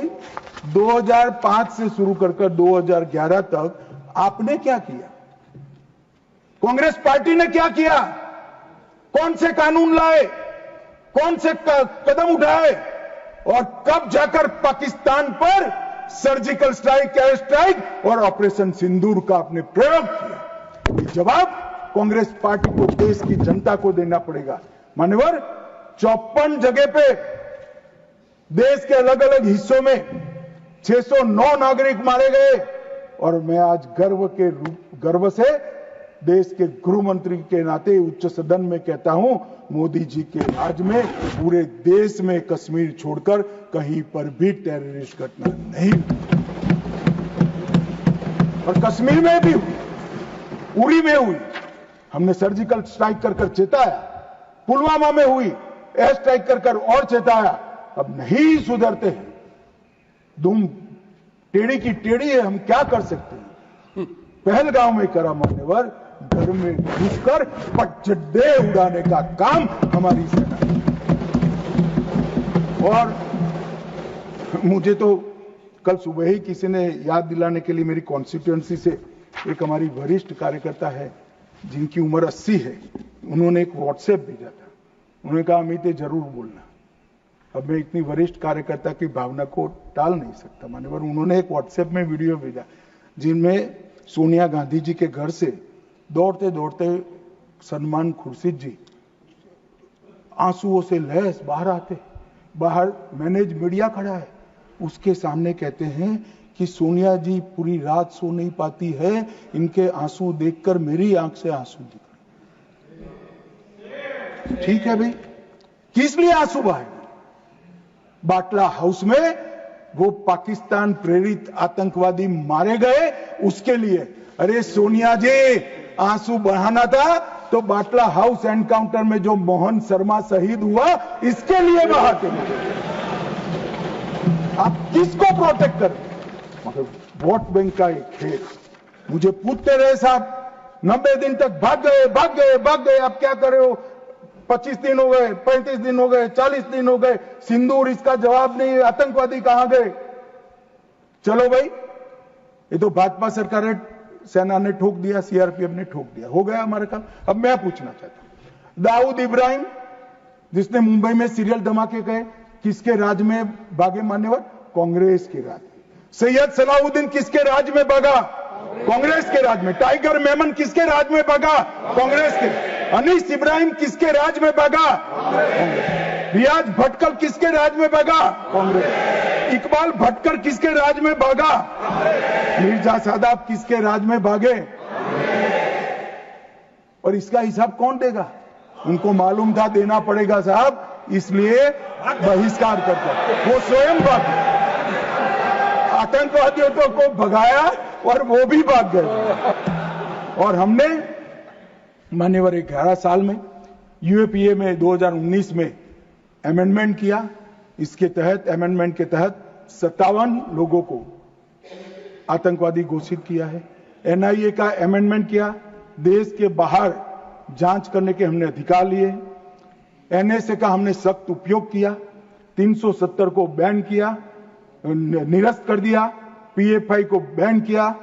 2005 से शुरू कर 2011 तक आपने क्या किया? कांग्रेस पार्टी ने क्या किया? कौन से कानून लाए, कौन से कदम उठाए, और कब जाकर पाकिस्तान पर सर्जिकल स्ट्राइक, एयर स्ट्राइक और ऑपरेशन सिंदूर का आपने प्रयोग किया? ये जवाब कांग्रेस पार्टी को, देश की जनता को देना पड़ेगा। मान्यवर, 54 जगह पे देश के अलग अलग हिस्सों में 609 नागरिक मारे गए। और मैं आज गर्व से देश के गृह मंत्री के नाते उच्च सदन में कहता हूं, मोदी जी के राज में पूरे देश में कश्मीर छोड़कर कहीं पर भी टेररिस्ट घटना नहीं हुई। और कश्मीर में भी हुई, उरी में हुई, हमने सर्जिकल स्ट्राइक कर चेताया। पुलवामा में हुई, एयर स्ट्राइक कर और चेताया। अब नहीं सुधरते हैं, दुम टेढ़ी की टेढ़ी है, हम क्या कर सकते हैं? पहलगांव में करा मान्यवर, घर में घुसकर पटजड्डे उड़ाने का काम हमारी सेना। और मुझे तो कल सुबह ही किसी ने याद दिलाने के लिए, मेरी कॉन्स्टिट्यूएंसी से एक हमारी वरिष्ठ कार्यकर्ता है जिनकी उम्र 80 है, उन्होंने एक व्हाट्सएप भेजा था। उन्होंने कहा, अमित जरूर बोलना। अब मैं इतनी वरिष्ठ कार्यकर्ता की भावना को टाल नहीं सकता मान्यवर। उन्होंने एक व्हाट्सएप में वीडियो भेजा जिनमें सोनिया गांधी जी के घर से दौड़ते दौड़ते सलमान खुर्शीद जी आंसुओं से लहस बाहर आते। बाहर मैनेज मीडिया खड़ा है, उसके सामने कहते हैं कि सोनिया जी पूरी रात सो नहीं पाती है, इनके आंसू देखकर मेरी आंख से आंसू दिख रहे। ठीक है भाई, किस लिए आंसू बहाए? बाटला हाउस में वो पाकिस्तान प्रेरित आतंकवादी मारे गए, उसके लिए। अरे सोनिया जी, आंसू बहाना था तो बाटला हाउस एनकाउंटर में जो मोहन शर्मा शहीद हुआ, इसके लिए बहाते हैं। आप किसको प्रोटेक्ट करें? मगर वोट बैंक का एक खेल। मुझे पूछते रहे साहब, 90 दिन तक भाग गए, आप क्या कर रहे हो? 25 दिन हो गए, 35 दिन हो गए, 40 दिन हो गए, सिंदूर इसका जवाब नहीं, आतंकवादी कहां गए? चलो भाई, ये तो भाजपा सरकार है, सेना ने ठोक दिया, सीआरपीएफ ने ठोक दिया, हो गया हमारा काम। अब मैं पूछना चाहता हूं, दाऊद इब्राहिम जिसने मुंबई में सीरियल धमाके गए, किसके राज में भागे मान्यवर? कांग्रेस के राज में। सैयद सलाउद्दीन किसके राज में भागा? कांग्रेस के राज में। टाइगर मेमन किसके राज में भागा? कांग्रेस के। अनीस इब्राहिम किसके राज में भागा? रियाज भटकल किसके राज में भागा? कांग्रेस। इकबाल भटकर किसके राज में भागा? मिर्जा सादाब किसके राज में भागे? और इसका हिसाब कौन देगा? उनको मालूम था देना पड़ेगा साहब, इसलिए बहिष्कार करते। वो स्वयं भागे, आतंकवादियों को भगाया और वो भी भाग गए। और हमने मान्यवर 11 साल में यूएपीए में 2019 में अमेंडमेंट किया। इसके तहत, अमेंडमेंट के तहत 57 लोगों को आतंकवादी घोषित किया है। एनआईए का अमेंडमेंट किया, देश के बाहर जांच करने के हमने अधिकार लिए। एनएसए का हमने सख्त उपयोग किया, 370 को बैन किया, निरस्त कर दिया, पीएफआई को बैन किया,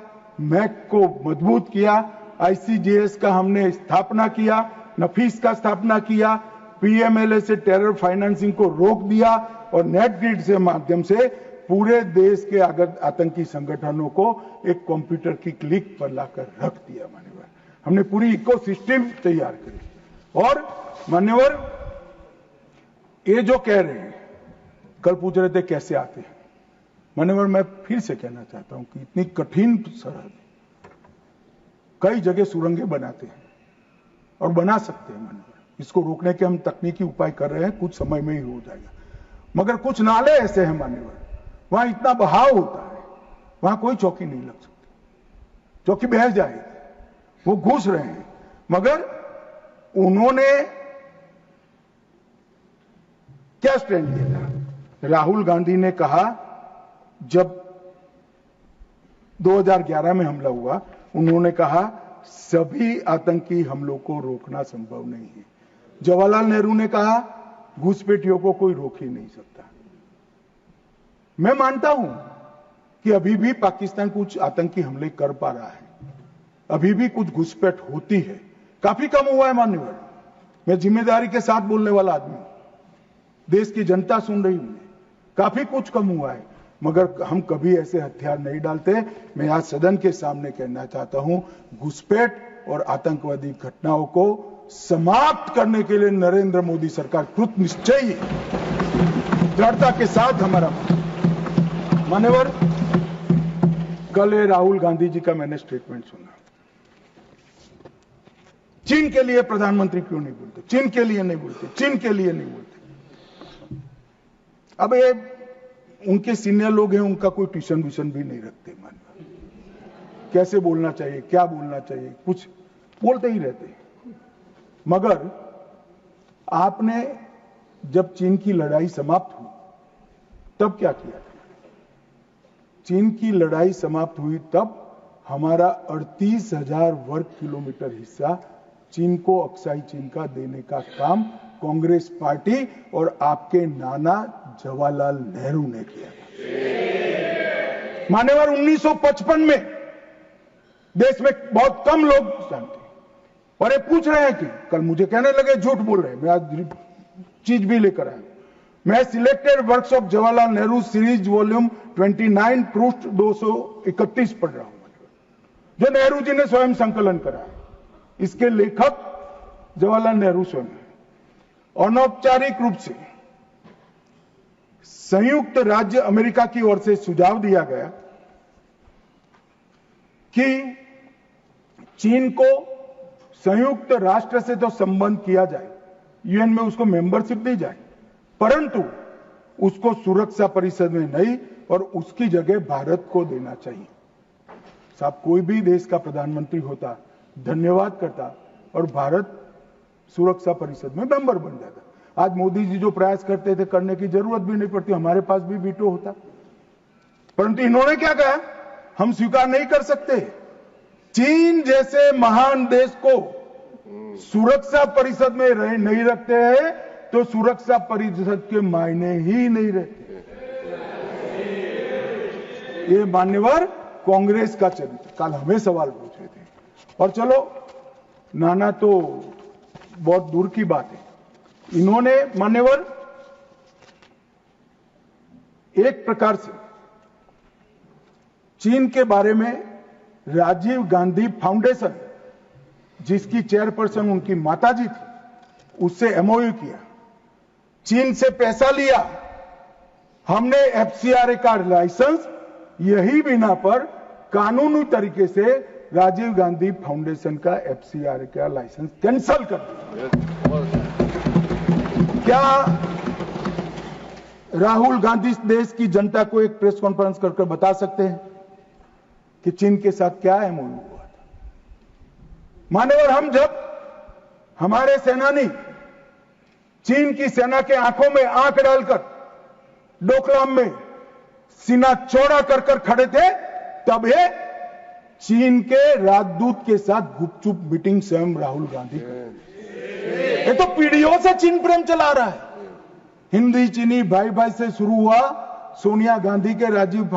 मैक को मजबूत किया, आईसीजेएस का हमने स्थापना किया, नफीस का स्थापना किया, पीएमएलए से टेरर फाइनेंसिंग को रोक दिया और नेट ग्रिड से माध्यम से पूरे देश के आतंकी संगठनों को एक कंप्यूटर की क्लिक पर लाकर रख दिया। मान्यवर, हमने पूरी इकोसिस्टम तैयार करी। और मान्यवर, ये जो कह रहे हैं, कल पूछ रहे थे कैसे आते हैं, मान्यवर मैं फिर से कहना चाहता हूं कि इतनी कठिन सरहद, कई जगह सुरंगें बनाते हैं और बना सकते हैं मान्यवर, इसको रोकने के हम तकनीकी उपाय कर रहे हैं, कुछ समय में ही हो जाएगा। मगर कुछ नाले ऐसे हैं मान्यवर, वहां इतना बहाव होता है, वहां कोई चौकी नहीं लग सकती, चौकी बह जाएगी, वो घुस रहे हैं। मगर उन्होंने क्या स्टैंड लिया था? राहुल गांधी ने कहा, जब 2011 में हमला हुआ, उन्होंने कहा सभी आतंकी हमलों को रोकना संभव नहीं है। जवाहरलाल नेहरू ने कहा घुसपैठियों को कोई रोक ही नहीं सकता। मैं मानता हूं कि अभी भी पाकिस्तान कुछ आतंकी हमले कर पा रहा है, अभी भी कुछ घुसपैठ होती है, काफी कम हुआ है मान्यवर। मैं जिम्मेदारी के साथ बोलने वाला आदमी हूं, देश की जनता सुन रही हूं, काफी कुछ कम हुआ है, मगर हम कभी ऐसे हथियार नहीं डालते। मैं आज सदन के सामने कहना चाहता हूं, घुसपैठ और आतंकवादी घटनाओं को समाप्त करने के लिए नरेंद्र मोदी सरकार कृत निश्चयी दृढ़ता के साथ हमारा मान्यवर। कल राहुल गांधी जी का मैंने स्टेटमेंट सुना, चीन के लिए प्रधानमंत्री क्यों नहीं बोलते, चीन के लिए नहीं बोलते, चीन के लिए नहीं बोलते। अब ये उनके सीनियर लोग हैं, उनका कोई ट्यूशन व्यूशन भी नहीं रखते मान्यवर, कैसे बोलना चाहिए, क्या बोलना चाहिए, कुछ बोलते ही रहते। मगर आपने जब चीन की लड़ाई समाप्त हुई तब क्या किया था? चीन की लड़ाई समाप्त हुई तब हमारा 38,000 वर्ग किलोमीटर हिस्सा चीन को अक्साई चीन का देने का काम कांग्रेस पार्टी और आपके नाना जवाहरलाल नेहरू ने किया था मान्यवर। 1955 में देश में बहुत कम लोग जानते हैं, और ये पूछ रहे हैं कि कल मुझे कहने लगे झूठ बोल रहे हैं, मैं आज चीज भी लेकर आया। मैं selected works of Jawaharlal Nehru series volume 29 पृष्ठ 231 पढ़ रहा हूं, जो नेहरू जी ने स्वयं संकलन करा है। इसके लेखक जवाहरलाल नेहरू स्वयं है। अनौपचारिक रूप से संयुक्त राज्य अमेरिका की ओर से सुझाव दिया गया कि चीन को संयुक्त राष्ट्र से तो संबंध किया जाए, यूएन में उसको मेंबरशिप दी जाए, परंतु उसको सुरक्षा परिषद में नहीं और उसकी जगह भारत को देना चाहिए। साहब, कोई भी देश का प्रधानमंत्री होता, धन्यवाद करता और भारत सुरक्षा परिषद में मेंबर बन जाता। आज मोदी जी जो प्रयास करते थे, करने की जरूरत भी नहीं पड़ती, हमारे पास भी वीटो होता। परंतु इन्होंने क्या कहा, हम स्वीकार नहीं कर सकते। चीन जैसे महान देश को सुरक्षा परिषद में नहीं रखते हैं तो सुरक्षा परिषद के मायने ही नहीं रहते। ये मान्यवर कांग्रेस का चरित्र। कल हमें सवाल पूछ रहे थे, और चलो नाना तो बहुत दूर की बात है, इन्होंने मान्यवर एक प्रकार से चीन के बारे में राजीव गांधी फाउंडेशन, जिसकी चेयरपर्सन उनकी माताजी थी, उससे एमओयू किया, चीन से पैसा लिया, हमने एफसीआरए का लाइसेंस यही बिना पर कानूनी तरीके से राजीव गांधी फाउंडेशन का एफसीआरए का लाइसेंस कैंसिल कर दिया। क्या राहुल गांधी देश की जनता को एक प्रेस कॉन्फ्रेंस करके बता सकते हैं कि चीन के साथ क्या एमओयू हुआ था? मान्यवर, हम जब हमारे सेनानी चीन की सेना के आंखों में आंख डालकर डोकलाम में सीना चौड़ा कर कर खड़े थे, तब ये चीन के राजदूत के साथ गुपचुप मीटिंग स्वयं राहुल गांधी करते। ये तो पीढ़ियों से चीन प्रेम चला रहा है। हिंदी चीनी भाई भाई से शुरू हुआ, सोनिया गांधी के राजीव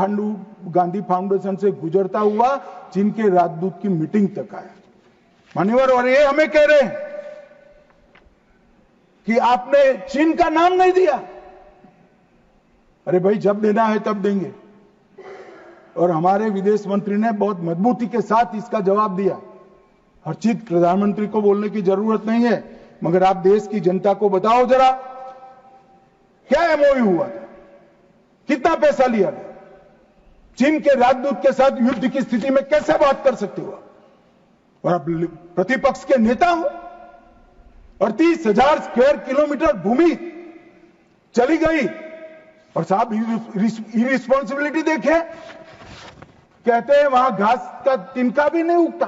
गांधी फाउंडेशन से गुजरता हुआ चीन के राजदूत की मीटिंग तक आया मान्यवर। और ये हमें कह रहे हैं कि आपने चीन का नाम नहीं दिया। अरे भाई, जब देना है तब देंगे। और हमारे विदेश मंत्री ने बहुत मजबूती के साथ इसका जवाब दिया। हर चीज प्रधानमंत्री को बोलने की जरूरत नहीं है, मगर आप देश की जनता को बताओ जरा, क्या एमओयू हुआ था, कितना पैसा लिया गया, चीन के राजदूत के साथ युद्ध की स्थिति में कैसे बात कर सकते हो? और आप प्रतिपक्ष के नेता हो, 38,000 स्क्वायर किलोमीटर भूमि चली गई। और साहब इरिस्पॉन्सिबिलिटी देखे, कहते हैं वहां घास का तिनका भी नहीं उगता।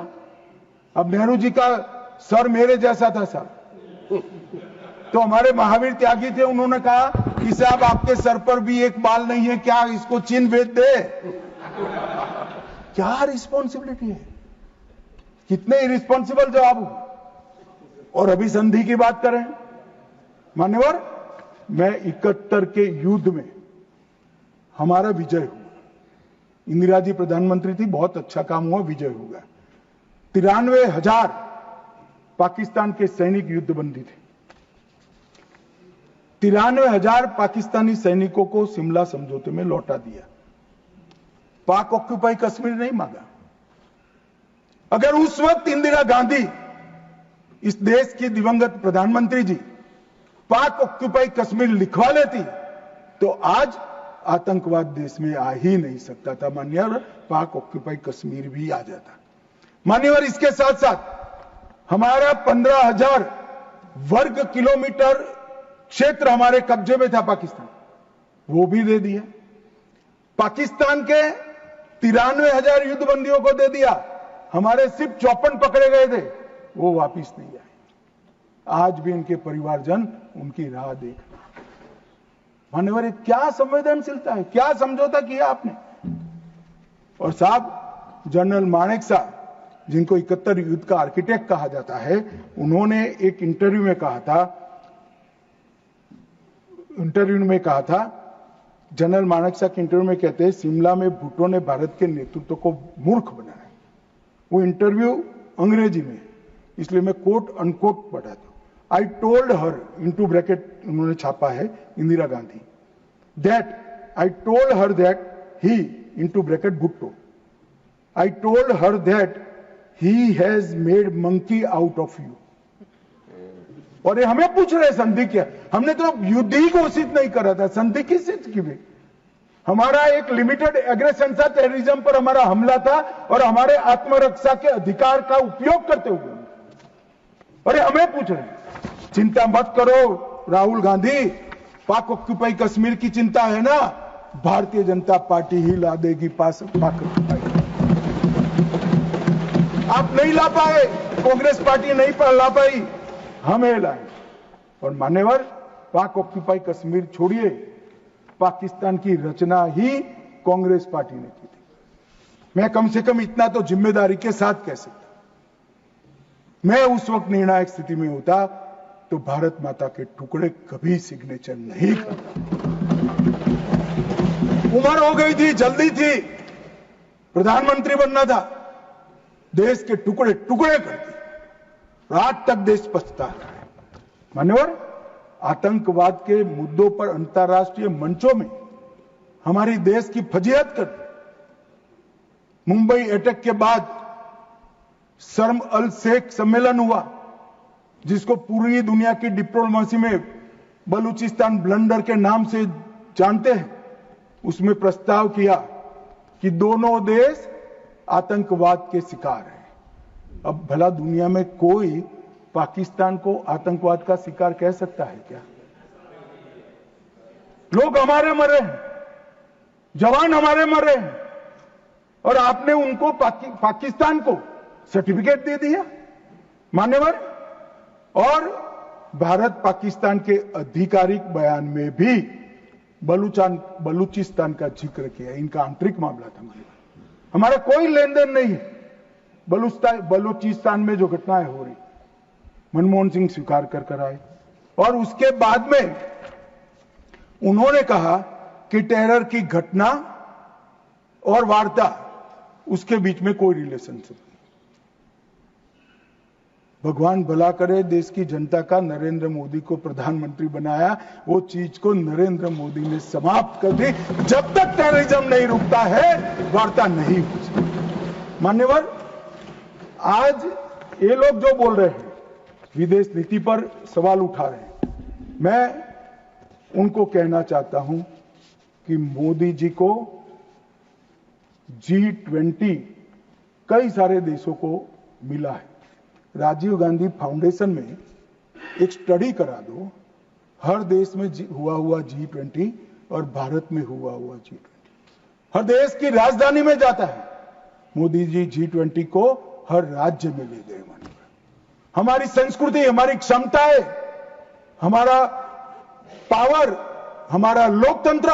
अब नेहरू जी का सर मेरे जैसा था साहब, तो हमारे महावीर त्यागी थे, उन्होंने कहा कि साहब आपके सर पर भी एक बाल नहीं है, क्या इसको चीन भेज दे? क्या रिस्पॉन्सिबिलिटी है, कितने इरिस्पॉन्सिबल जवाब हो। और अभी संधि की बात करें मान्यवर, मैं 71 के युद्ध में हमारा विजय हुआ, इंदिरा जी प्रधानमंत्री थी, बहुत अच्छा काम हुआ, विजय हुआ। 93,000 पाकिस्तान के सैनिक युद्धबंदी थे। 93,000 पाकिस्तानी सैनिकों को शिमला समझौते में लौटा दिया। पाक ऑक्यूपाई कश्मीर नहीं मांगा। अगर उस वक्त इंदिरा गांधी, इस देश की दिवंगत प्रधानमंत्री जी, पाक ऑक्यूपाई कश्मीर लिखवा लेती तो आज आतंकवाद देश में आ ही नहीं सकता था मान्यवर, पाक ऑक्यूपाई कश्मीर भी आ जाता। मान्यवर, इसके साथ साथ हमारा 15,000 वर्ग किलोमीटर क्षेत्र हमारे कब्जे में था पाकिस्तान, वो भी दे दिया। पाकिस्तान के 93,000 युद्धबंदियों को दे दिया, हमारे सिर्फ 54 पकड़े गए थे, वो वापिस नहीं आए। आज भी इनके परिवारजन उनकी राह देख रहे। मान्यवर, क्या संवेदनशीलता है, क्या समझौता किया आपने। और साहब जनरल मानेक साहब, जिनको 71 युद्ध का आर्किटेक्ट कहा जाता है, उन्होंने एक इंटरव्यू में कहा था, जनरल मानेक साहब के इंटरव्यू में कहते हैं, शिमला में भुट्टो ने भारत के नेतृत्व को मूर्ख बनाया। वो इंटरव्यू अंग्रेजी में, इसलिए मैं कोट अनकोट पढ़ा था। I told her, into bracket उन्होंने छापा है Indira Gandhi, that I told her that he, into bracket Bhutto, I told her that he has made monkey out of you. और ये हमें पूछ रहे संधि क्या, हमने तो युद्ध ही घोषित नहीं करा था, संधि किस चीज की भी। हमारा एक लिमिटेड एग्रेशन था, टेररिज्म पर हमारा हमला था, और हमारे आत्मरक्षा के अधिकार का उपयोग करते हुए, और ये हमें पूछ रहे हैं। चिंता मत करो राहुल गांधी, पाक ऑक्यूपाई कश्मीर की चिंता है ना, भारतीय जनता पार्टी ही ला देगी पाक ऑक्यूपाई। आप नहीं ला पाए, कांग्रेस पार्टी नहीं ला पाई, हमें लाए। और मान्यवर, पाक ऑक्यूपाई कश्मीर छोड़िए, पाकिस्तान की रचना ही कांग्रेस पार्टी ने की थी। मैं कम से कम इतना तो जिम्मेदारी के साथ कह सकता, मैं उस वक्त निर्णायक स्थिति में होता तो भारत माता के टुकड़े कभी सिग्नेचर नहीं करता। उम्र हो गई थी, जल्दी थी, प्रधानमंत्री बनना था, देश के टुकड़े टुकड़े कर दिए, आज तक देश पछता है। मान्यवर, आतंकवाद के मुद्दों पर अंतर्राष्ट्रीय मंचों में हमारी देश की फजीहत कर, मुंबई अटैक के बाद शर्म अल शेख सम्मेलन हुआ, जिसको पूरी दुनिया की डिप्लोमेसी में बलूचिस्तान ब्लंडर के नाम से जानते हैं। उसमें प्रस्ताव किया कि दोनों देश आतंकवाद के शिकार हैं। अब भला दुनिया में कोई पाकिस्तान को आतंकवाद का शिकार कह सकता है क्या? लोग हमारे मरे हैं, जवान हमारे मरे हैं, और आपने उनको पाकिस्तान को सर्टिफिकेट दे दिया मान्यवर। और भारत पाकिस्तान के आधिकारिक बयान में भी बलूचिस्तान का जिक्र किया। इनका आंतरिक मामला था मान्यवर, हमारा कोई लेन देन नहीं है। बलूचिस्तान में जो घटनाएं हो रही, मनमोहन सिंह स्वीकार कर आए, और उसके बाद में उन्होंने कहा कि टेरर की घटना और वार्ता, उसके बीच में कोई रिलेशनशिप नहीं। भगवान भला करे, देश की जनता का नरेंद्र मोदी को प्रधानमंत्री बनाया, वो चीज को नरेंद्र मोदी ने समाप्त कर दी। जब तक टेररिज्म नहीं रुकता है, वार्ता नहीं हो सकती। मान्यवर, आज ये लोग जो बोल रहे हैं, विदेश नीति पर सवाल उठा रहे हैं, मैं उनको कहना चाहता हूं कि मोदी जी को G20 कई सारे देशों को मिला है। राजीव गांधी फाउंडेशन में एक स्टडी करा दो, हर देश में हुआ G20 और भारत में हुआ G20। हर देश की राजधानी में जाता है। मोदी जी G20 को हर राज्य में ले गए। हमारी संस्कृति, हमारी क्षमताएं, हमारा पावर, हमारा लोकतंत्र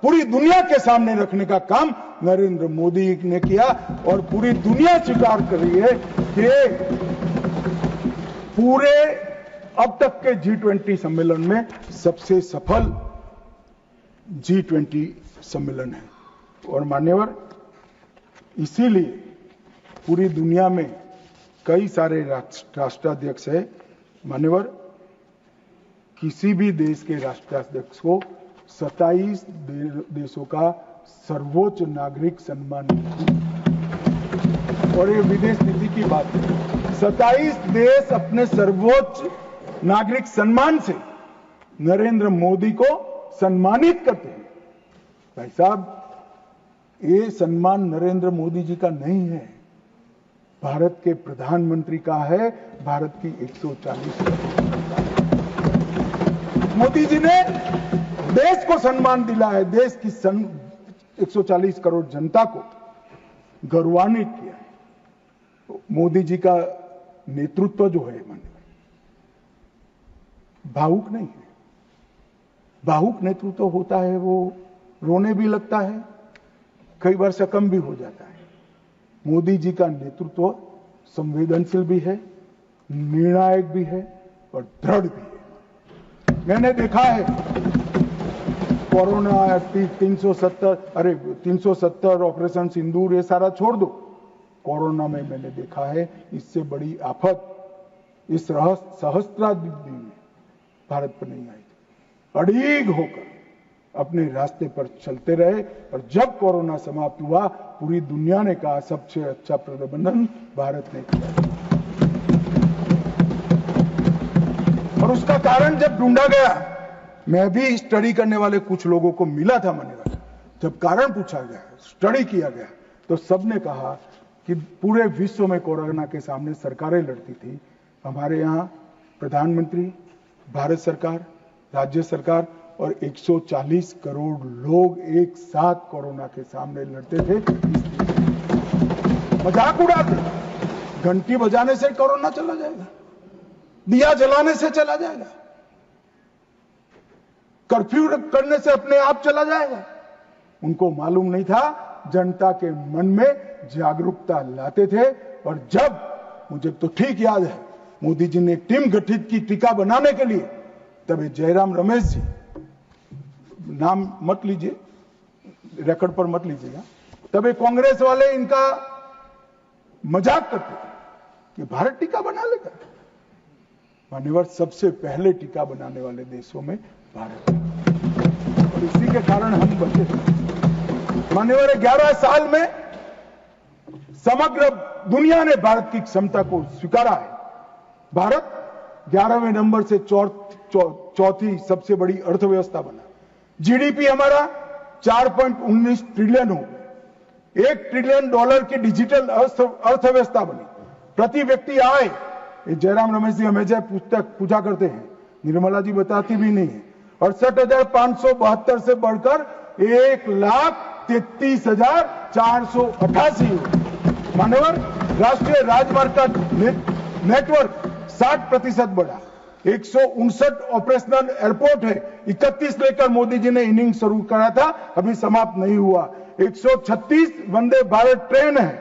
पूरी दुनिया के सामने रखने का काम नरेंद्र मोदी ने किया और पूरी दुनिया स्वीकार कर रही है कि पूरे अब तक के G20 सम्मेलन में सबसे सफल G20 सम्मेलन है। और मान्यवर, इसीलिए पूरी दुनिया में कई सारे राष्ट्राध्यक्ष है। मान्यवर, किसी भी देश के राष्ट्राध्यक्ष को 27 देशों का सर्वोच्च नागरिक सम्मान मिला। और ये विदेश नीति की बात है। 27 देश अपने सर्वोच्च नागरिक सम्मान से नरेंद्र मोदी को सम्मानित करते हैं। भाई साहब, ये सम्मान नरेंद्र मोदी जी का नहीं है, भारत के प्रधानमंत्री का है, भारत की 140 मोदी जी ने देश को सम्मान दिला है, देश की 140 करोड़ जनता को गौरवान्वित किया है। तो मोदी जी का नेतृत्व जो है भावुक नहीं है। भावुक नेतृत्व होता है वो रोने भी लगता है, कई बार शकम भी हो जाता है। मोदी जी का नेतृत्व संवेदनशील भी है, निर्णायक भी है और दृढ़ भी है। मैंने देखा है कोरोना 370 ऑपरेशन सिंदूर ये सारा छोड़ दो, कोरोना में मैंने देखा है इससे बड़ी आफत इस सहस्त्राब्दी में भारत पर नहीं आई। अड़ीग होकर अपने रास्ते पर चलते रहे और जब कोरोना समाप्त हुआ पूरी दुनिया ने कहा सबसे अच्छा प्रबंधन भारत ने किया। और उसका कारण जब ढूंढा गया, मैं भी स्टडी करने वाले कुछ लोगों को मिला था मान्यवर, जब कारण पूछा गया, स्टडी किया गया, तो सबने कहा कि पूरे विश्व में कोरोना के सामने सरकारें लड़ती थी, हमारे यहाँ प्रधानमंत्री, भारत सरकार, राज्य सरकार और 140 करोड़ लोग एक साथ कोरोना के सामने लड़ते थे। मजाक उड़ाते, घंटी बजाने से कोरोना चला जाएगा, दिया जलाने से चला जाएगा, कर्फ्यू करने से अपने आप चला जाएगा। उनको मालूम नहीं था जनता के मन में जागरूकता लाते थे। और जब, मुझे तो ठीक याद है, मोदी जी ने टीम गठित की टीका बनाने के लिए, तब जयराम रमेश जी, नाम मत लीजिए, रिकॉर्ड पर मत लीजिएगा, तब कांग्रेस वाले इनका मजाक करते कि भारत टीका बना लेगा। मान्यवर, सबसे पहले टीका बनाने वाले देशों में भारत है और इसी के कारण हम बचे थे। मान्यवर, 11 साल में समग्र दुनिया ने भारत की क्षमता को स्वीकारा है। भारत 11वें नंबर से चौथी सबसे बड़ी अर्थव्यवस्था बना। जीडीपी हमारा 4.19 ट्रिलियन हो, $1 ट्रिलियन की डिजिटल अर्थव्यवस्था बनी। प्रति व्यक्ति आय, जयराम रमेश जी हमेशा पूछा करते हैं, निर्मला जी बताती भी नहीं है, 68,572 से बढ़कर 1,33,488 हो। मान्यवर, राष्ट्रीय राजमार्ग का नेटवर्क 60% बढ़ा, 159 ऑपरेशनल एयरपोर्ट है, 31 लेकर मोदी जी ने इनिंग शुरू करा था, अभी समाप्त नहीं हुआ। 136 वंदे भारत ट्रेन है,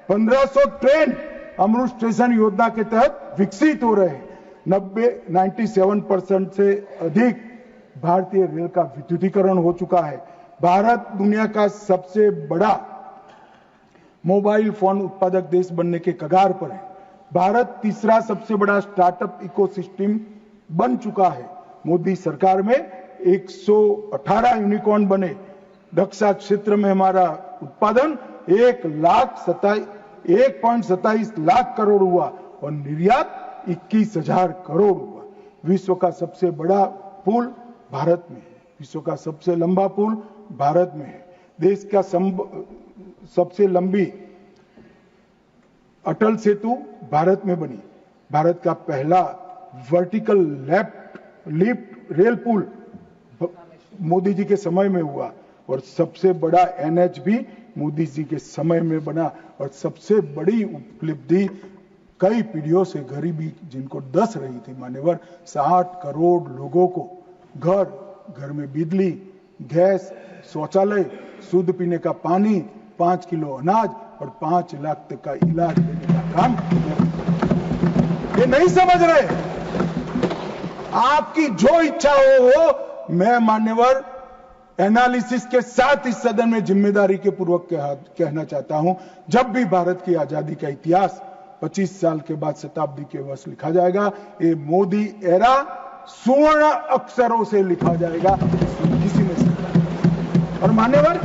1500 ट्रेन अमृत स्टेशन योजना के तहत विकसित हो रहे हैं। 97% से अधिक भारतीय रेल का विद्युतीकरण हो चुका है। भारत दुनिया का सबसे बड़ा मोबाइल फोन उत्पादक देश बनने के कगार पर है। भारत तीसरा सबसे बड़ा स्टार्टअप इकोसिस्टम बन चुका है। मोदी सरकार में 118 यूनिकॉर्न बने। रक्षा क्षेत्र में हमारा उत्पादन 1.27 लाख करोड़ हुआ और निर्यात 21,000 करोड़ हुआ। विश्व का सबसे बड़ा पुल भारत में है, विश्व का सबसे लंबा पुल भारत में है। देश का सबसे लंबी अटल सेतु भारत में बनी। भारत का पहला वर्टिकल लिफ्ट रेल पुल मोदी जी के समय में हुआ और सबसे बड़ा एनएच भी मोदी जी के समय में बना और सबसे बड़ी उपलब्धि कई पीढ़ियों से गरीबी जिनको डस रही थी मान्यवर 60 करोड़ लोगों को घर में बिजली, गैस, शौचालय, शुद्ध पीने का पानी, 5 किलो अनाज और 5 लाख तक का इलाज देने का काम ये नहीं समझ रहे। आपकी जो इच्छा हो मैं मान्यवर एनालिसिस के साथ इस सदन में जिम्मेदारी के पूर्वक कहना चाहता हूं, जब भी भारत की आजादी का इतिहास 25 साल के बाद शताब्दी के वर्ष लिखा जाएगा, ये मोदी एरा स्वर्ण अक्षरों से लिखा जाएगा, किसी ने समझा। और मान्यवर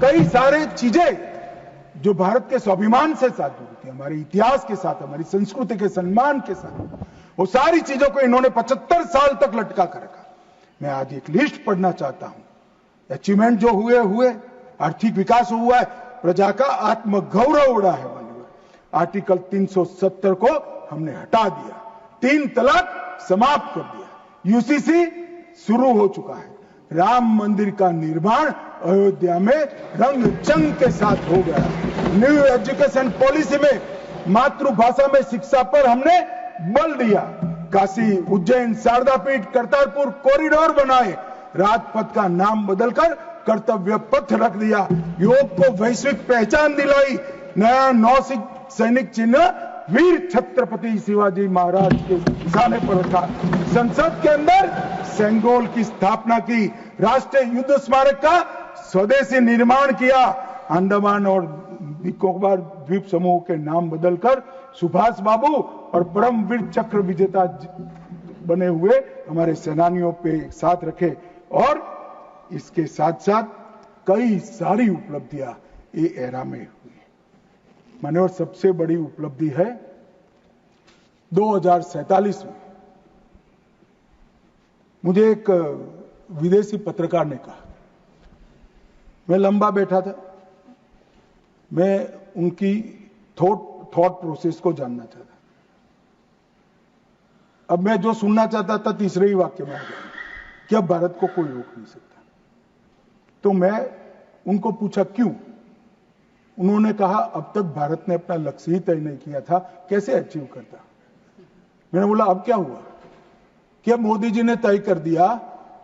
कई सारे चीजें जो भारत के स्वाभिमान से साथ जुड़ी थी, हमारे इतिहास के साथ, हमारी संस्कृति के सम्मान के साथ, वो सारी चीजों को इन्होंने 75 साल तक लटका कर रखा। मैं आज एक लिस्ट पढ़ना चाहता हूं। अचीवमेंट जो हुए, आर्थिक विकास हुआ है, प्रजा का आत्मगौरव उड़ा है। आर्टिकल 370 को हमने हटा दिया, 3 तलाक समाप्त कर दिया, यूसीसी शुरू हो चुका है, राम मंदिर का निर्माण अयोध्या में रंग चंग के साथ हो गया, न्यू एजुकेशन पॉलिसी में मातृभाषा में शिक्षा पर हमने बल दिया, काशी, उज्जैन, शारदा पीठ, करतारपुर कॉरिडोर बनाए, राजपथ का नाम बदलकर कर्तव्य पथ रख दिया, योग को वैश्विक पहचान दिलाई, नया सैनिक चिन्ह वीर छत्रपति शिवाजी महाराज के निशाने पर रखा, संसद के अंदर सेंगोल की स्थापना की, राष्ट्रीय युद्ध स्मारक का स्वदेशी निर्माण किया, अंडमान और निकोबार द्वीप समूह के नाम बदलकर सुभाष बाबू और परमवीर चक्र विजेता बने हुए हमारे सेनानियों पे साथ रखे। और इसके साथ साथ कई सारी उपलब्धियां ये एरा में हुई। मान्यवर सबसे बड़ी उपलब्धि है 2047 में मुझे एक विदेशी पत्रकार ने कहा, मैं लंबा बैठा था, मैं उनकी थॉट प्रोसेस को जानना चाहता। अब मैं जो सुनना चाहता था तीसरे ही वाक्य में आ गया कि अब भारत को कोई रोक नहीं सकता। तो मैं उनको पूछा क्यों? उन्होंने कहा अब तक भारत ने अपना लक्ष्य ही तय नहीं किया था, कैसे अचीव करता। मैंने बोला अब क्या हुआ कि अब मोदी जी ने तय कर दिया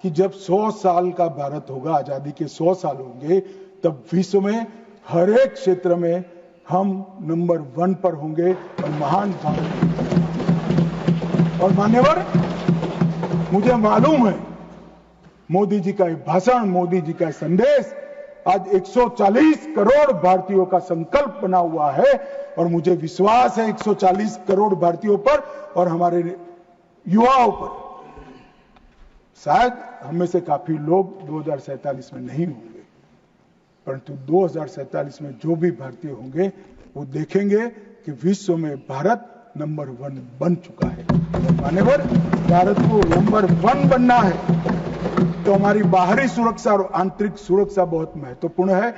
कि जब 100 साल का भारत होगा, आजादी के 100 साल होंगे, तब विश्व में हर एक क्षेत्र में हम नंबर 1 पर होंगे और महान भारत। और मान्यवर मुझे मालूम है मोदी जी का भाषण, मोदी जी का संदेश आज 140 करोड़ भारतीयों का संकल्प बना हुआ है और मुझे विश्वास है 140 करोड़ भारतीयों पर और हमारे युवाओं पर। शायद हम में से काफी लोग 2047 में नहीं होंगे, परंतु 2047 में जो भी भारतीय होंगे वो देखेंगे कि विश्व में भारत नंबर 1 बन चुका है। मान्यवर भारत को नंबर 1 बनना है तो हमारी बाहरी सुरक्षा और आंतरिक सुरक्षा बहुत महत्वपूर्ण है।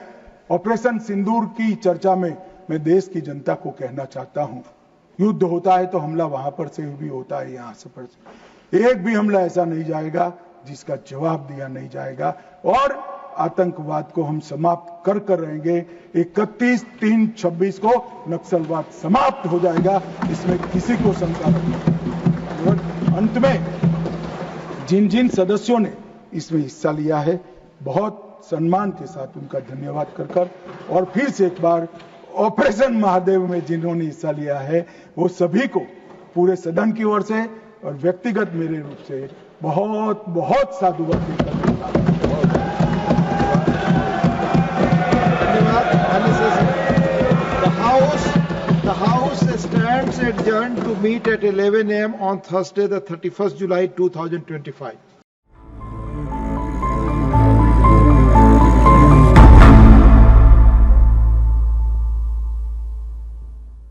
ऑपरेशन सिंदूर की चर्चा में मैं देश की जनता को कहना चाहता हूं, युद्ध होता है तो हमला वहां पर से भी होता है, यहां से पर से एक भी हमला ऐसा नहीं जाएगा जिसका जवाब दिया नहीं जाएगा और आतंकवाद को हम समाप्त कर रहेंगे। 31/3/26 को नक्सलवाद समाप्त हो जाएगा, इसमें किसी को शंका नहीं। अंत में जिन सदस्यों ने इसमें हिस्सा लिया है, बहुत सम्मान के साथ उनका धन्यवाद कर और फिर से एक बार ऑपरेशन महादेव में जिन्होंने हिस्सा लिया है वो सभी को पूरे सदन की ओर से और व्यक्तिगत मेरे रूप से बहुत बहुत साधुवाद देकर The House stands adjourned to meet at 11 a.m. on Thursday, the 31st July 2025.